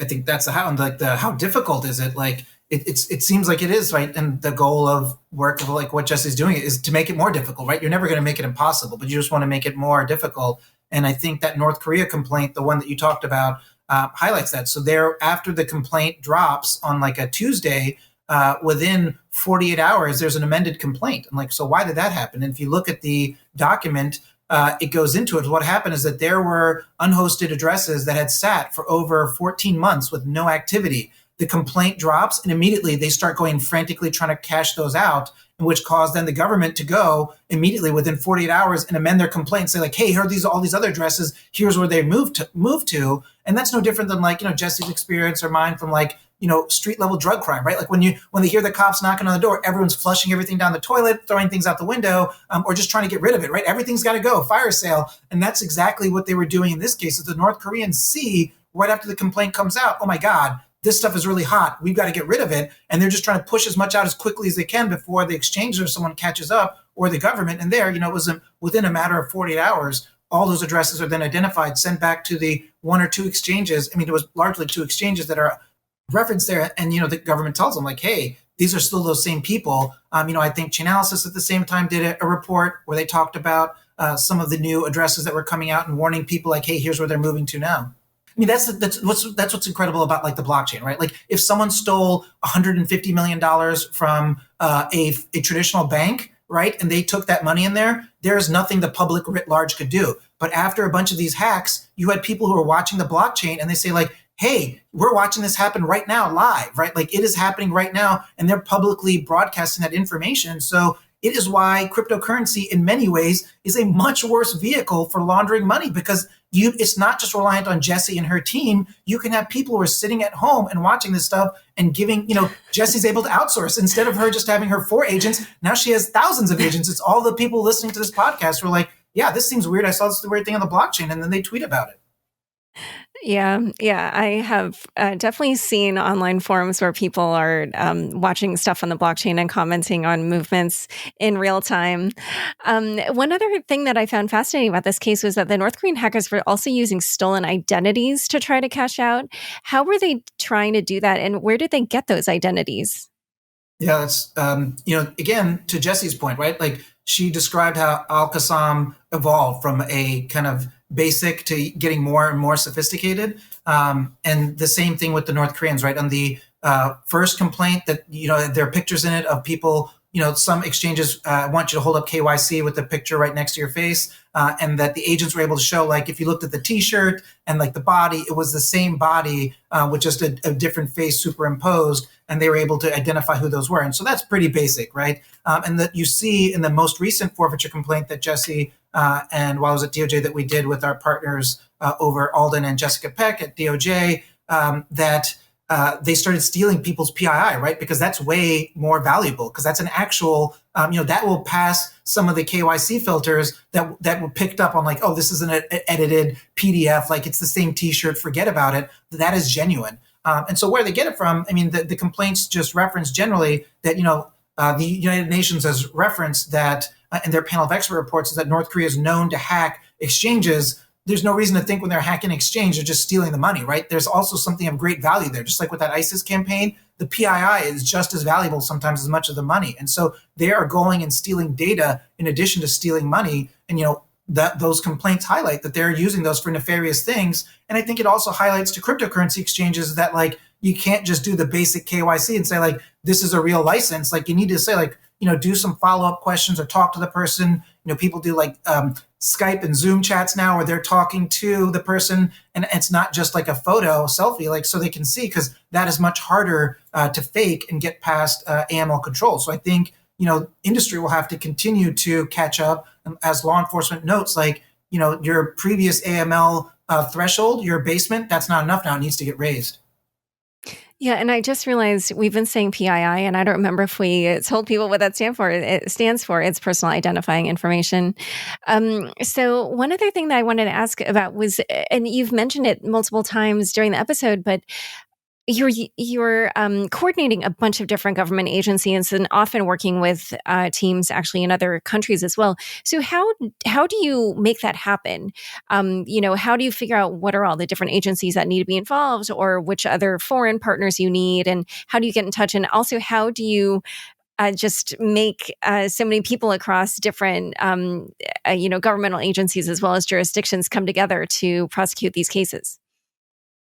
think that's the how, and like the how difficult is it? Like it seems like it is, right? And the goal of work of like what Jessi's doing is to make it more difficult, right? You're never going to make it impossible, but you just want to make it more difficult. And I think that North Korea complaint, the one that you talked about, highlights that. So there, after the complaint drops on like a Tuesday, within 48 hours, there's an amended complaint. And like, so why did that happen? And if you look at the document, it goes into it. What happened is that there were unhosted addresses that had sat for over 14 months with no activity. The complaint drops and immediately they start going frantically trying to cash those out, which caused then the government to go immediately within 48 hours and amend their complaint and say like, hey, here are all these other addresses. Here's where they moved to. And that's no different than like, Jessi's experience or mine from like, street level drug crime, right? Like when they hear the cops knocking on the door, everyone's flushing everything down the toilet, throwing things out the window, or just trying to get rid of it, right? Everything's got to go, fire sale. And that's exactly what they were doing in this case. Is the North Koreans see right after the complaint comes out, oh my God, this stuff is really hot. We've got to get rid of it. And they're just trying to push as much out as quickly as they can before the exchange or someone catches up, or the government. And there, it was within a matter of 48 hours, all those addresses are then identified, sent back to the one or two exchanges. I mean, it was largely two exchanges that are referenced there. And, the government tells them like, hey, these are still those same people. I think Chainalysis at the same time did a report where they talked about some of the new addresses that were coming out and warning people like, hey, here's where they're moving to now. I mean, that's what's incredible about like the blockchain, right? Like if someone stole $150 million from a traditional bank, right, and they took that money in there's nothing the public writ large could do. But after a bunch of these hacks, you had people who were watching the blockchain and they say like, hey, we're watching this happen right now live, right? Like it is happening right now, and they're publicly broadcasting that information. So it is why cryptocurrency in many ways is a much worse vehicle for laundering money, because it's not just reliant on Jessi and her team. You can have people who are sitting at home and watching this stuff and giving, Jessi's able to outsource. Instead of her just having her 4 agents, now she has thousands of agents. It's all the people listening to this podcast who are like, yeah, this seems weird. I saw this weird thing on the blockchain, and then they tweet about it. Yeah. I have definitely seen online forums where people are watching stuff on the blockchain and commenting on movements in real time. One other thing that I found fascinating about this case was that the North Korean hackers were also using stolen identities to try to cash out. How were they trying to do that, and where did they get those identities? Yeah, that's, again, to Jessi's point, right? Like she described how AlkaSon evolved from a kind of basic to getting more and more sophisticated. And the same thing with the North Koreans, right? On the first complaint that, there are pictures in it of people, some exchanges want you to hold up KYC with the picture right next to your face. And that the agents were able to show, like, if you looked at the t-shirt and like the body, it was the same body with just a different face superimposed. And they were able to identify who those were. And so that's pretty basic, right? And that you see in the most recent forfeiture complaint that Jessi and while I was at DOJ that we did with our partners over Alden and Jessica Peck at DOJ, that they started stealing people's PII, right? Because that's way more valuable, because that's an actual, that will pass some of the KYC filters that were picked up on, like, oh, this is an edited PDF, like it's the same T-shirt, forget about it. That is genuine. And so where they get it from, I mean, the complaints just reference generally that, the United Nations has referenced that in their panel of expert reports is that North Korea is known to hack exchanges. There's no reason to think when they're hacking exchange, they're just stealing the money, right? There's also something of great value there. Just like with that ISIS campaign, the PII is just as valuable, sometimes as much of the money. And so they are going and stealing data in addition to stealing money. And, that those complaints highlight that they're using those for nefarious things. And I think it also highlights to cryptocurrency exchanges that, like, you can't just do the basic KYC and say, like, this is a real license. Like, you need to say, like, do some follow-up questions or talk to the person. People do like Skype and Zoom chats now where they're talking to the person, and it's not just like a photo selfie, like, so they can see, because that is much harder to fake and get past AML control. So I think, industry will have to continue to catch up, as law enforcement notes, like, your previous AML threshold, your basement, that's not enough now. It needs to get raised. Yeah, and I just realized we've been saying PII, and I don't remember if we told people what that stands for. It stands for It's Personal Identifying Information. So one other thing that I wanted to ask about was, and you've mentioned it multiple times during the episode, but you're coordinating a bunch of different government agencies and often working with teams actually in other countries as well. So how do you make that happen? How do you figure out what are all the different agencies that need to be involved, or which other foreign partners you need, and how do you get in touch? And also, how do you just make so many people across different governmental agencies as well as jurisdictions come together to prosecute these cases?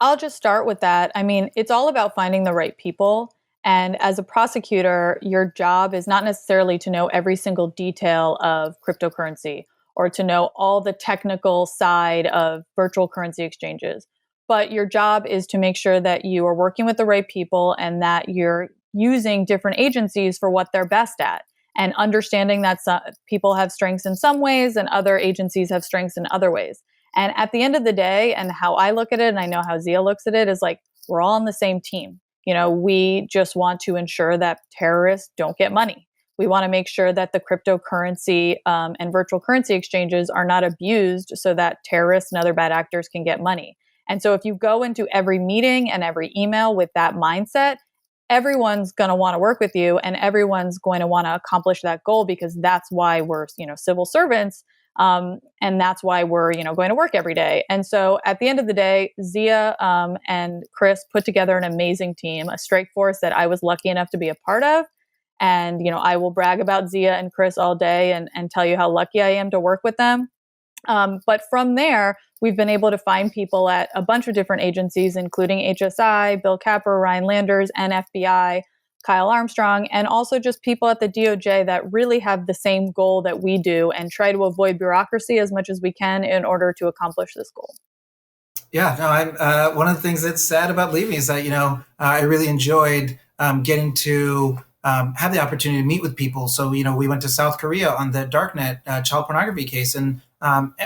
I'll just start with that. I mean, it's all about finding the right people. And as a prosecutor, your job is not necessarily to know every single detail of cryptocurrency or to know all the technical side of virtual currency exchanges. But your job is to make sure that you are working with the right people and that you're using different agencies for what they're best at, and understanding that people have strengths in some ways and other agencies have strengths in other ways. And at the end of the day, and how I look at it, and I know how Zia looks at it, is like, we're all on the same team. We just want to ensure that terrorists don't get money. We want to make sure that the cryptocurrency and virtual currency exchanges are not abused so that terrorists and other bad actors can get money. And so if you go into every meeting and every email with that mindset, everyone's going to want to work with you, and everyone's going to want to accomplish that goal, because that's why we're, civil servants. And that's why we're, going to work every day. And so at the end of the day, Zia and Chris put together an amazing team, a strike force that I was lucky enough to be a part of. And, I will brag about Zia and Chris all day and tell you how lucky I am to work with them. But from there, we've been able to find people at a bunch of different agencies, including HSI, Bill Capper, Ryan Landers, and FBI, Kyle Armstrong, and also just people at the DOJ that really have the same goal that we do and try to avoid bureaucracy as much as we can in order to accomplish this goal. Yeah, no, I'm one of the things that's sad about leaving is that, I really enjoyed getting to have the opportunity to meet with people. So, we went to South Korea on the darknet child pornography case, and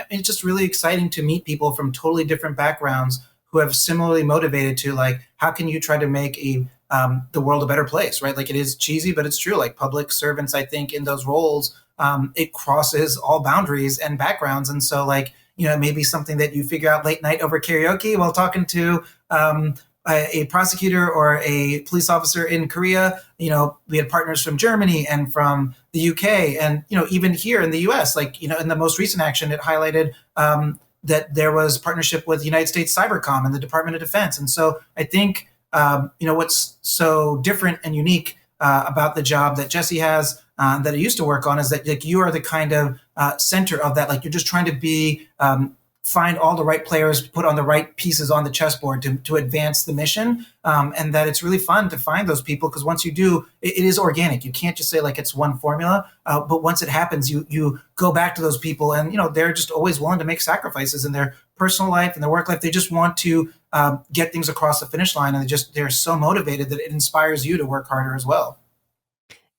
it's just really exciting to meet people from totally different backgrounds who have similarly motivated to, like, how can you try to make the world a better place, right? Like, it is cheesy, but it's true. Like, public servants, I think, in those roles, it crosses all boundaries and backgrounds. And so, like, it may be something that you figure out late night over karaoke while talking to a prosecutor or a police officer in Korea. We had partners from Germany and from the UK, and, even here in the US, like, in the most recent action, it highlighted that there was partnership with United States Cybercom and the Department of Defense. And so I think, what's so different and unique about the job that Jessi has, that I used to work on, is that, like, you are the kind of center of that. Like, you're just trying to find all the right players, put on the right pieces on the chessboard to advance the mission. And that it's really fun to find those people, because once you do, it is organic. You can't just say, like, it's one formula. But once it happens, you go back to those people, and, they're just always willing to make sacrifices in their personal life and their work life. They just want to get things across the finish line. And they're so motivated that it inspires you to work harder as well.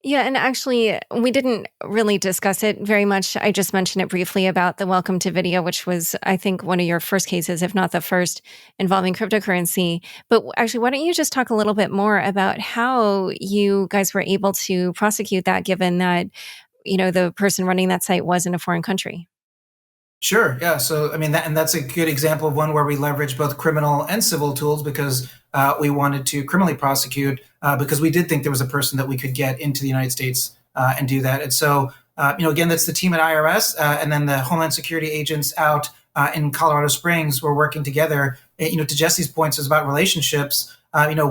Yeah, and actually, we didn't really discuss it very much. I just mentioned it briefly about the Welcome to Video, which was, I think, one of your first cases, if not the first, involving cryptocurrency. But actually, why don't you just talk a little bit more about how you guys were able to prosecute that, given that, the person running that site was in a foreign country? Sure. Yeah. So, I mean, that's a good example of one where we leverage both criminal and civil tools because we wanted to criminally prosecute because we did think there was a person that we could get into the United States and do that. And so, again, that's the team at IRS and then the Homeland Security agents out in Colorado Springs were working together. To Jessi's points, is about relationships.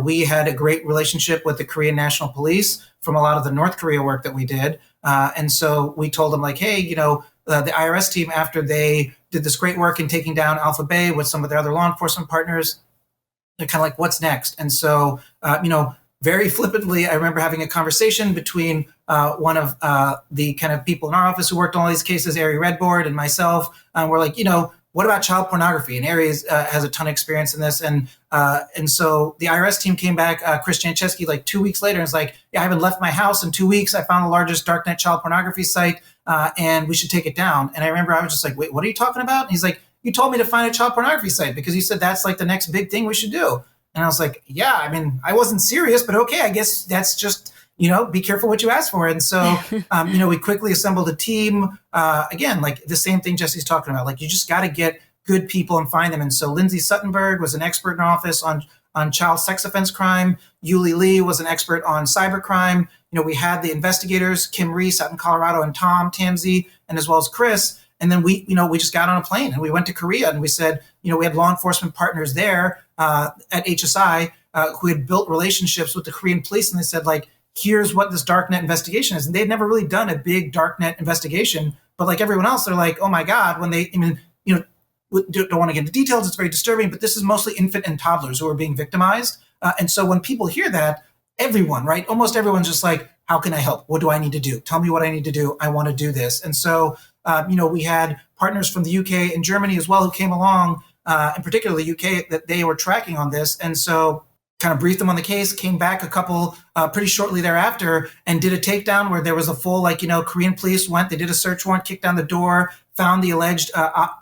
We had a great relationship with the Korean National Police from a lot of the North Korea work that we did. And so we told them like, hey, the IRS team, after they did this great work in taking down Alpha Bay with some of their other law enforcement partners, they're kind of like, what's next? And so, very flippantly, I remember having a conversation between one of the kind of people in our office who worked on all these cases, Ari Redboard, and myself. We're like, what about child pornography? And Ari has a ton of experience in this. And so the IRS team came back, Chris Jancheski, like 2 weeks later, and was like, yeah, I haven't left my house in 2 weeks. I found the largest darknet child pornography site, and we should take it down. And I remember I was just like, wait, what are you talking about? And he's like, you told me to find a child pornography site because you said that's like the next big thing we should do. And I was like, yeah, I mean, I wasn't serious, but okay, I guess that's just, be careful what you ask for. And so, we quickly assembled a team. Again, like the same thing Jessi's talking about, like you just got to get good people and find them. And so Lindsay Suttenberg was an expert in our office on child sex offense crime. Yuli Lee was an expert on cyber crime. We had the investigators, Kim Reese out in Colorado, and Tom Tamsey, and as well as Chris. And then we just got on a plane and we went to Korea and we said, we had law enforcement partners there at HSI who had built relationships with the Korean police. And they said, like, here's what this darknet investigation is. And they had never really done a big darknet investigation. But like everyone else, they're like, oh my God, when they, don't want to get into details, it's very disturbing, but this is mostly infant and toddlers who are being victimized. And so when people hear that, everyone, right? Almost everyone's just like, how can I help? What do I need to do? Tell me what I need to do. I want to do this. And so, we had partners from the UK and Germany as well who came along, in particular the UK, that they were tracking on this. And so kind of briefed them on the case, came back a couple pretty shortly thereafter and did a takedown where there was a full, Korean police went, they did a search warrant, kicked down the door, found the alleged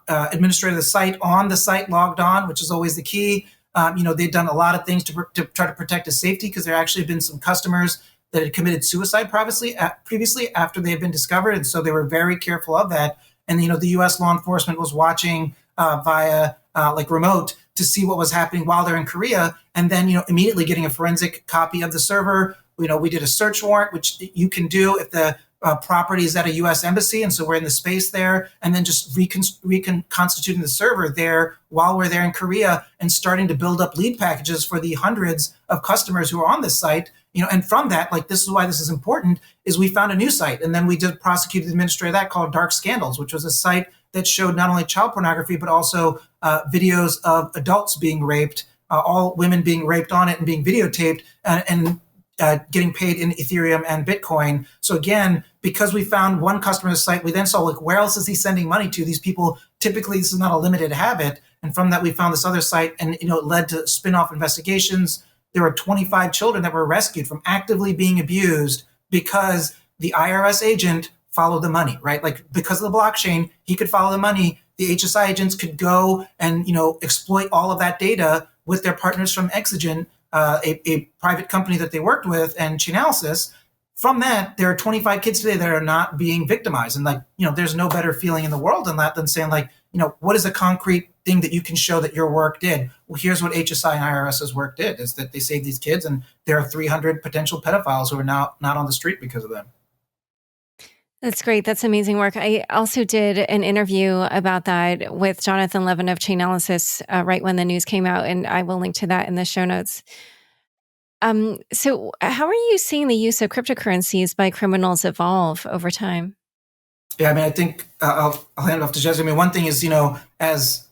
administrator of the site on the site, logged on, which is always the key. They'd done a lot of things to try to protect his safety because there actually had been some customers that had committed suicide previously after they had been discovered. And so they were very careful of that. And, the U.S. law enforcement was watching via remote to see what was happening while they're in Korea. And then, immediately getting a forensic copy of the server. We did a search warrant, which you can do if the property is at a U.S. embassy. And so we're in the space there and then just reconstituting the server there while we're there in Korea and starting to build up lead packages for the hundreds of customers who are on this site. And from that, this is why this is important, is we found a new site. And then we did prosecute the administrator of that called Dark Scandals, which was a site that showed not only child pornography, but also videos of adults being raped, all women being raped on it and being videotaped and getting paid in Ethereum and Bitcoin. So again, because we found one customer's site, we then saw, where else is he sending money to? These people, typically, this is not a limited habit. And from that, we found this other site and, it led to spin-off investigations. There were 25 children that were rescued from actively being abused because the IRS agent followed the money, right? Because of the blockchain, he could follow the money. The HSI agents could go and, exploit all of that data with their partners from Exogen, a private company that they worked with, and Chainalysis. From that, there are 25 kids today that are not being victimized. And there's no better feeling in the world than that, than saying what is a concrete thing that you can show that your work did? Well, here's what HSI and IRS's work did, is that they saved these kids, and there are 300 potential pedophiles who are now not on the street because of them. That's great. That's amazing work. I also did an interview about that with Jonathan Levin of Chainalysis right when the news came out, and I will link to that in the show notes. So how are you seeing the use of cryptocurrencies by criminals evolve over time? Yeah, I mean, I think I'll hand it off to Jessi. I mean, one thing is, as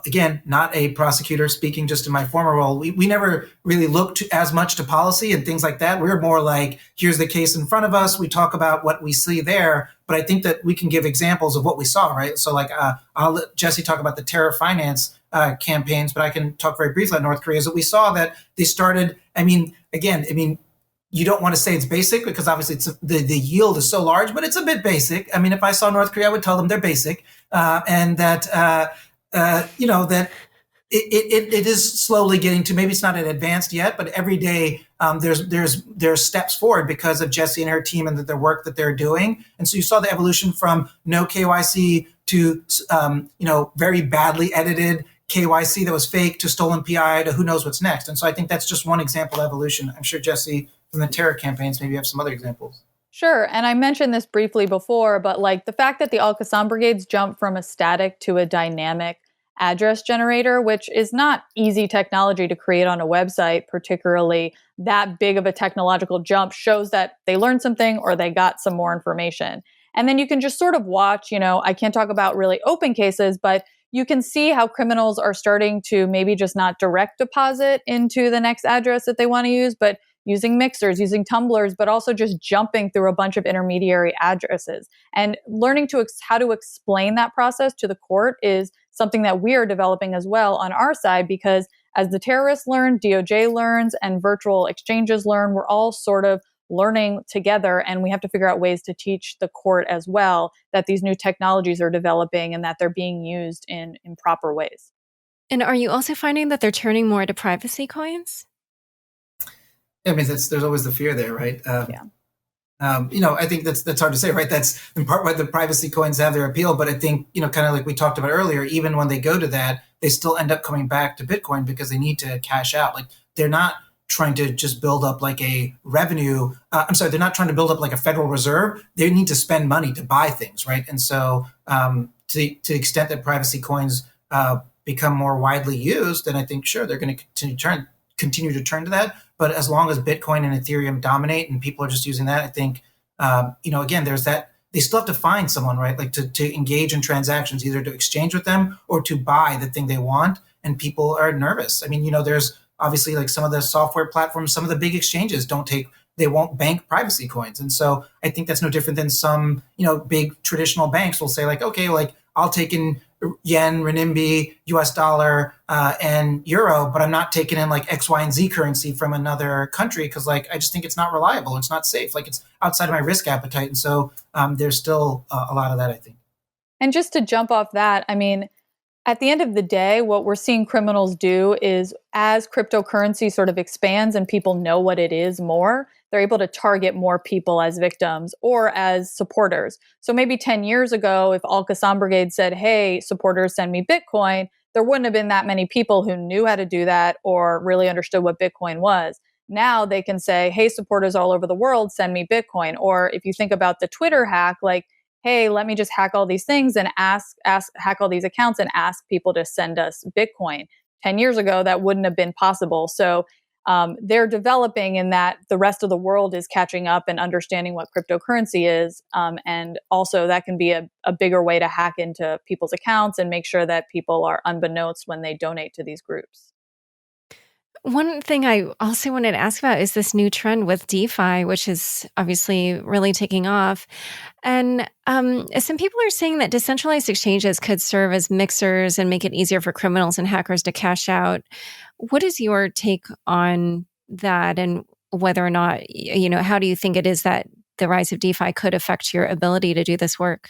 again, not a prosecutor, speaking just in my former role, we never really looked as much to policy and things like that. We're more like, here's the case in front of us. We talk about what we see there, but I think that we can give examples of what we saw, right? So I'll let Jessi talk about the terror finance campaigns, but I can talk very briefly on North Korea. So we saw that they started, you don't want to say it's basic because obviously the yield is so large, but it's a bit basic. I mean, if I saw North Korea, I would tell them they're basic, and that that it is slowly getting to, maybe it's not an advanced yet, but every day there's steps forward because of Jessi and her team and the work that they're doing. And so you saw the evolution from no KYC to very badly edited KYC that was fake to stolen PI to who knows what's next. And so I think that's just one example of evolution. I'm sure Jessi from the terror campaigns maybe have some other examples. Sure. And I mentioned this briefly before, but like the fact that the Al-Qassam Brigades jumped from a static to a dynamic address generator, which is not easy technology to create on a website, particularly that big of a technological jump, shows that they learned something or they got some more information. And then you can just sort of watch, I can't talk about really open cases, but you can see how criminals are starting to maybe just not direct deposit into the next address that they want to use, but using mixers, using tumblers, but also just jumping through a bunch of intermediary addresses. And learning how to explain that process to the court is something that we are developing as well on our side, because as the terrorists learn, DOJ learns, and virtual exchanges learn, we're all sort of learning together, and we have to figure out ways to teach the court as well that these new technologies are developing and that they're being used in proper ways. And are you also finding that they're turning more to privacy coins? I mean, there's always the fear there, right? Yeah. I think that's hard to say, right? That's in part why the privacy coins have their appeal. But I think, kind of like we talked about earlier, even when they go to that, they still end up coming back to Bitcoin because they need to cash out. Like, they're not trying to just build up like a revenue. They're not trying to build up like a Federal Reserve. They need to spend money to buy things, right? And so to the extent that privacy coins become more widely used, then I think, sure, they're going to continue to turn to that. But as long as Bitcoin and Ethereum dominate and people are just using that, I think, again, there's that. They still have to find someone, right? Like to engage in transactions, either to exchange with them or to buy the thing they want. And people are nervous. I mean, there's obviously like some of the software platforms, some of the big exchanges they won't bank privacy coins. And so I think that's no different than some, big traditional banks will say like, okay, like I'll take in yen, renminbi, US dollar, and euro, but I'm not taking in like X, Y, and Z currency from another country because like I just think it's not reliable. It's not safe. Like it's outside of my risk appetite. And so there's still a lot of that, I think. And just to jump off that, I mean, at the end of the day, what we're seeing criminals do is as cryptocurrency sort of expands and people know what it is more, they're able to target more people as victims or as supporters. So maybe 10 years ago, if Al-Qassam Brigade said, hey, supporters, send me Bitcoin, there wouldn't have been that many people who knew how to do that or really understood what Bitcoin was. Now they can say, hey, supporters all over the world, send me Bitcoin. Or if you think about the Twitter hack, like, hey, let me just hack all these things and hack all these accounts and ask people to send us Bitcoin. 10 years ago, that wouldn't have been possible. So they're developing in that the rest of the world is catching up and understanding what cryptocurrency is. And also that can be a bigger way to hack into people's accounts and make sure that people are unbeknownst when they donate to these groups. One thing I also wanted to ask about is this new trend with DeFi, which is obviously really taking off. And some people are saying that decentralized exchanges could serve as mixers and make it easier for criminals and hackers to cash out. What is your take on that, and whether or not, how do you think it is that the rise of DeFi could affect your ability to do this work?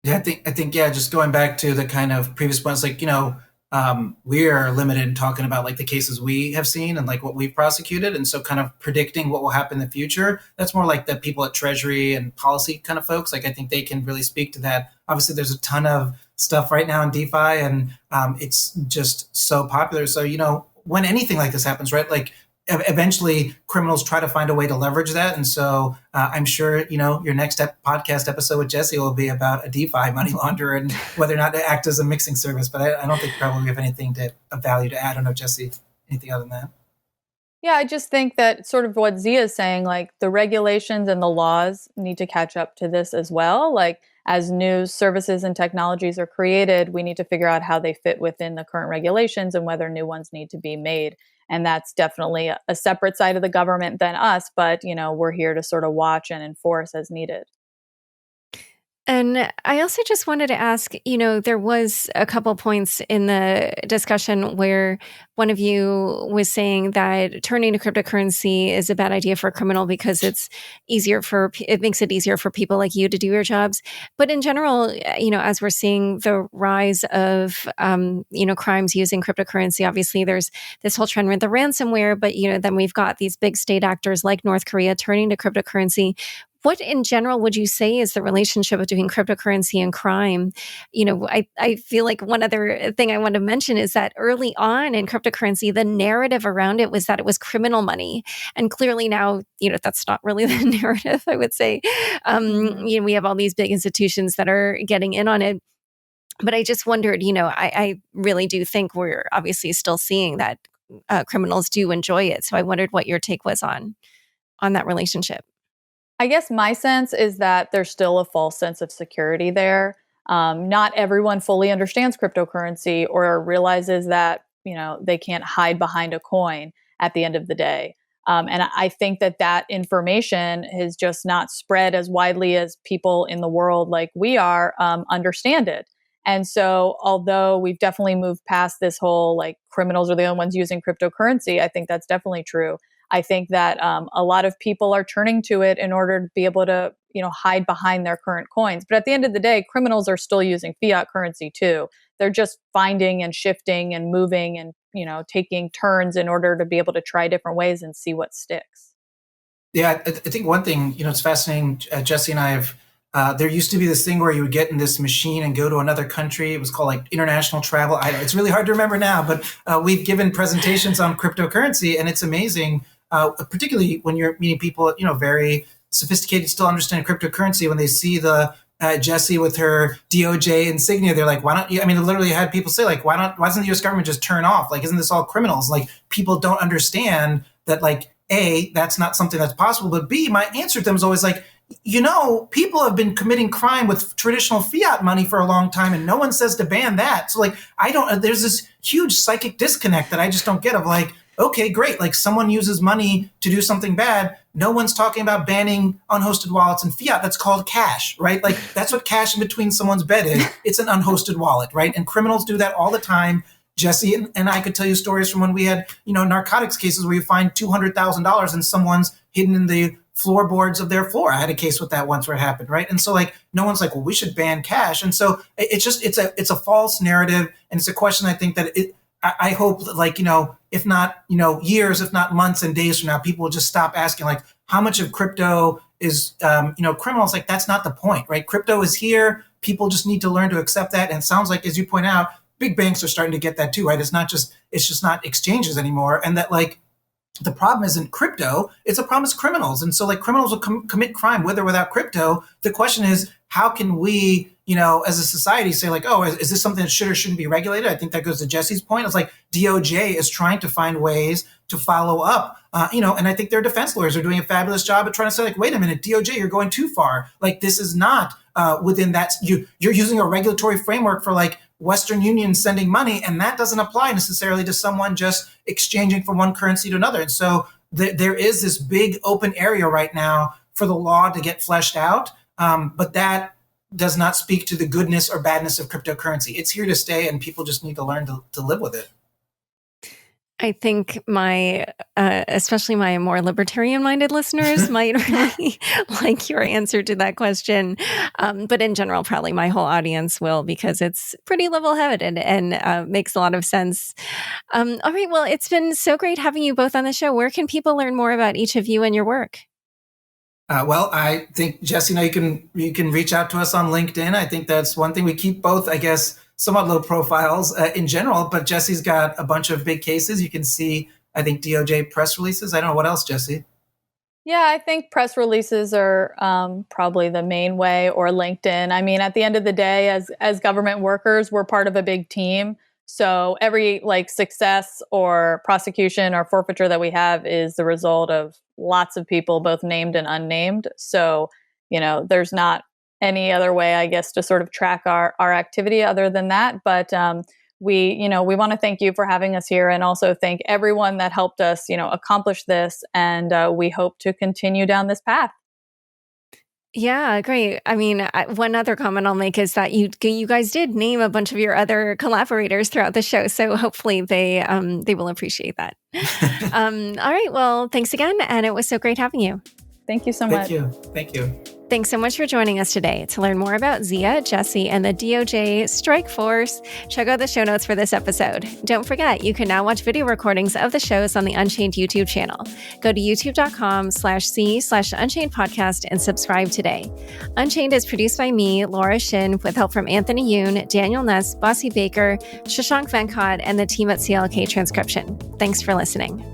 Yeah, I think, just going back to the kind of previous points, like, we are limited in talking about like the cases we have seen and like what we've prosecuted. And so kind of predicting what will happen in the future, that's more like the people at Treasury and policy kind of folks. Like, I think they can really speak to that. Obviously, there's a ton of stuff right now in DeFi and it's just so popular. So, when anything like this happens, right, like eventually criminals try to find a way to leverage that. And so I'm sure, your next podcast episode with Jessi will be about a DeFi money launderer and whether or not to act as a mixing service. But I don't think probably we have anything of value to add. I don't know, Jessi, anything other than that? Yeah, I just think that sort of what Zia is saying, like the regulations and the laws need to catch up to this as well. Like as new services and technologies are created, we need to figure out how they fit within the current regulations and whether new ones need to be made. And that's definitely a separate side of the government than us. But, we're here to sort of watch and enforce as needed. And I also just wanted to ask, there was a couple points in the discussion where one of you was saying that turning to cryptocurrency is a bad idea for a criminal because it makes it easier for people like you to do your jobs. But in general, as we're seeing the rise of, crimes using cryptocurrency, obviously there's this whole trend with the ransomware, but, then we've got these big state actors like North Korea turning to cryptocurrency. What in general would you say is the relationship between cryptocurrency and crime? I feel like one other thing I want to mention is that early on in cryptocurrency, the narrative around it was that it was criminal money. And clearly now, that's not really the narrative, I would say. We have all these big institutions that are getting in on it. But I just wondered, I really do think we're obviously still seeing that criminals do enjoy it. So I wondered what your take was on that relationship. I guess my sense is that there's still a false sense of security there. Not everyone fully understands cryptocurrency or realizes that, they can't hide behind a coin at the end of the day. And I think that information has just not spread as widely as people in the world like we are understand it. And so although we've definitely moved past this whole like criminals are the only ones using cryptocurrency, I think that's definitely true. I think that a lot of people are turning to it in order to be able to, hide behind their current coins. But at the end of the day, criminals are still using fiat currency too. They're just finding and shifting and moving and, taking turns in order to be able to try different ways and see what sticks. Yeah, I think one thing, it's fascinating. Jessi and I have, there used to be this thing where you would get in this machine and go to another country. It was called like international travel. It's really hard to remember now, but we've given presentations on cryptocurrency, and it's amazing. Particularly when you're meeting people, very sophisticated, still understand cryptocurrency. When they see the Jessi with her DOJ insignia, they're like, "Why don't you?" I mean, literally had people say, like, "Why doesn't the U.S. government just turn off? Like, isn't this all criminals?" Like, people don't understand that, like, A, that's not something that's possible, but B, my answer to them is always like, people have been committing crime with traditional fiat money for a long time, and no one says to ban that. So, like, there's this huge psychic disconnect that I just don't get of like, okay, great. Like someone uses money to do something bad. No one's talking about banning unhosted wallets and fiat. That's called cash, right? Like that's what cash in between someone's bed is. It's an unhosted wallet, right? And criminals do that all the time. Jessi and I could tell you stories from when we had, narcotics cases where you find $200,000 and someone's hidden in the floorboards of their floor. I had a case with that once where it happened, right? And so like, no one's like, well, we should ban cash. And so it's a false narrative. And it's a question I think that I hope that like, if not, years, if not months and days from now, people will just stop asking like how much of crypto is, criminals. Like that's not the point, right? Crypto is here. People just need to learn to accept that. And it sounds like, as you point out, big banks are starting to get that too, right? It's just not exchanges anymore. And that like, the problem isn't crypto, it's a problem is criminals. And so like criminals will commit crime with or without crypto. The question is, how can we, as a society say like, oh, is this something that should or shouldn't be regulated? I think that goes to Jessi's point. It's like DOJ is trying to find ways to follow up, and I think their defense lawyers are doing a fabulous job at trying to say like, wait a minute, DOJ, you're going too far. Like this is not within that, you're using a regulatory framework for like Western Union sending money, and that doesn't apply necessarily to someone just exchanging from one currency to another. And so there is this big open area right now for the law to get fleshed out, but that does not speak to the goodness or badness of cryptocurrency. It's here to stay, and people just need to learn to live with it. I think especially my more libertarian-minded listeners might really like your answer to that question. But in general, probably my whole audience will, because it's pretty level-headed and makes a lot of sense. All right, well, it's been so great having you both on the show. Where can people learn more about each of you and your work? Well, I think, Jessi, you can reach out to us on LinkedIn. I think that's one thing. We keep both, I guess, somewhat low profiles in general, but Jessi's got a bunch of big cases. You can see, I think, DOJ press releases. I don't know what else, Jessi. Yeah, I think press releases are probably the main way, or LinkedIn. I mean, at the end of the day, as government workers, we're part of a big team. So every like success or prosecution or forfeiture that we have is the result of lots of people, both named and unnamed. So, there's not any other way, I guess, to sort of track our activity other than that. But we want to thank you for having us here, and also thank everyone that helped us, accomplish this. And we hope to continue down this path. Yeah, great. I mean, one other comment I'll make is that you guys did name a bunch of your other collaborators throughout the show, so hopefully they will appreciate that. All right, well, thanks again, and it was so great having you. Thank you so much. Thank you. Thanks so much for joining us today. To learn more about Zia, Jessi, and the DOJ Strike Force, check out the show notes for this episode. Don't forget, you can now watch video recordings of the shows on the Unchained YouTube channel. Go to youtube.com/c/Unchained podcast and subscribe today. Unchained is produced by me, Laura Shin, with help from Anthony Yoon, Daniel Ness, Bossy Baker, Shashank Venkat, and the team at CLK Transcription. Thanks for listening.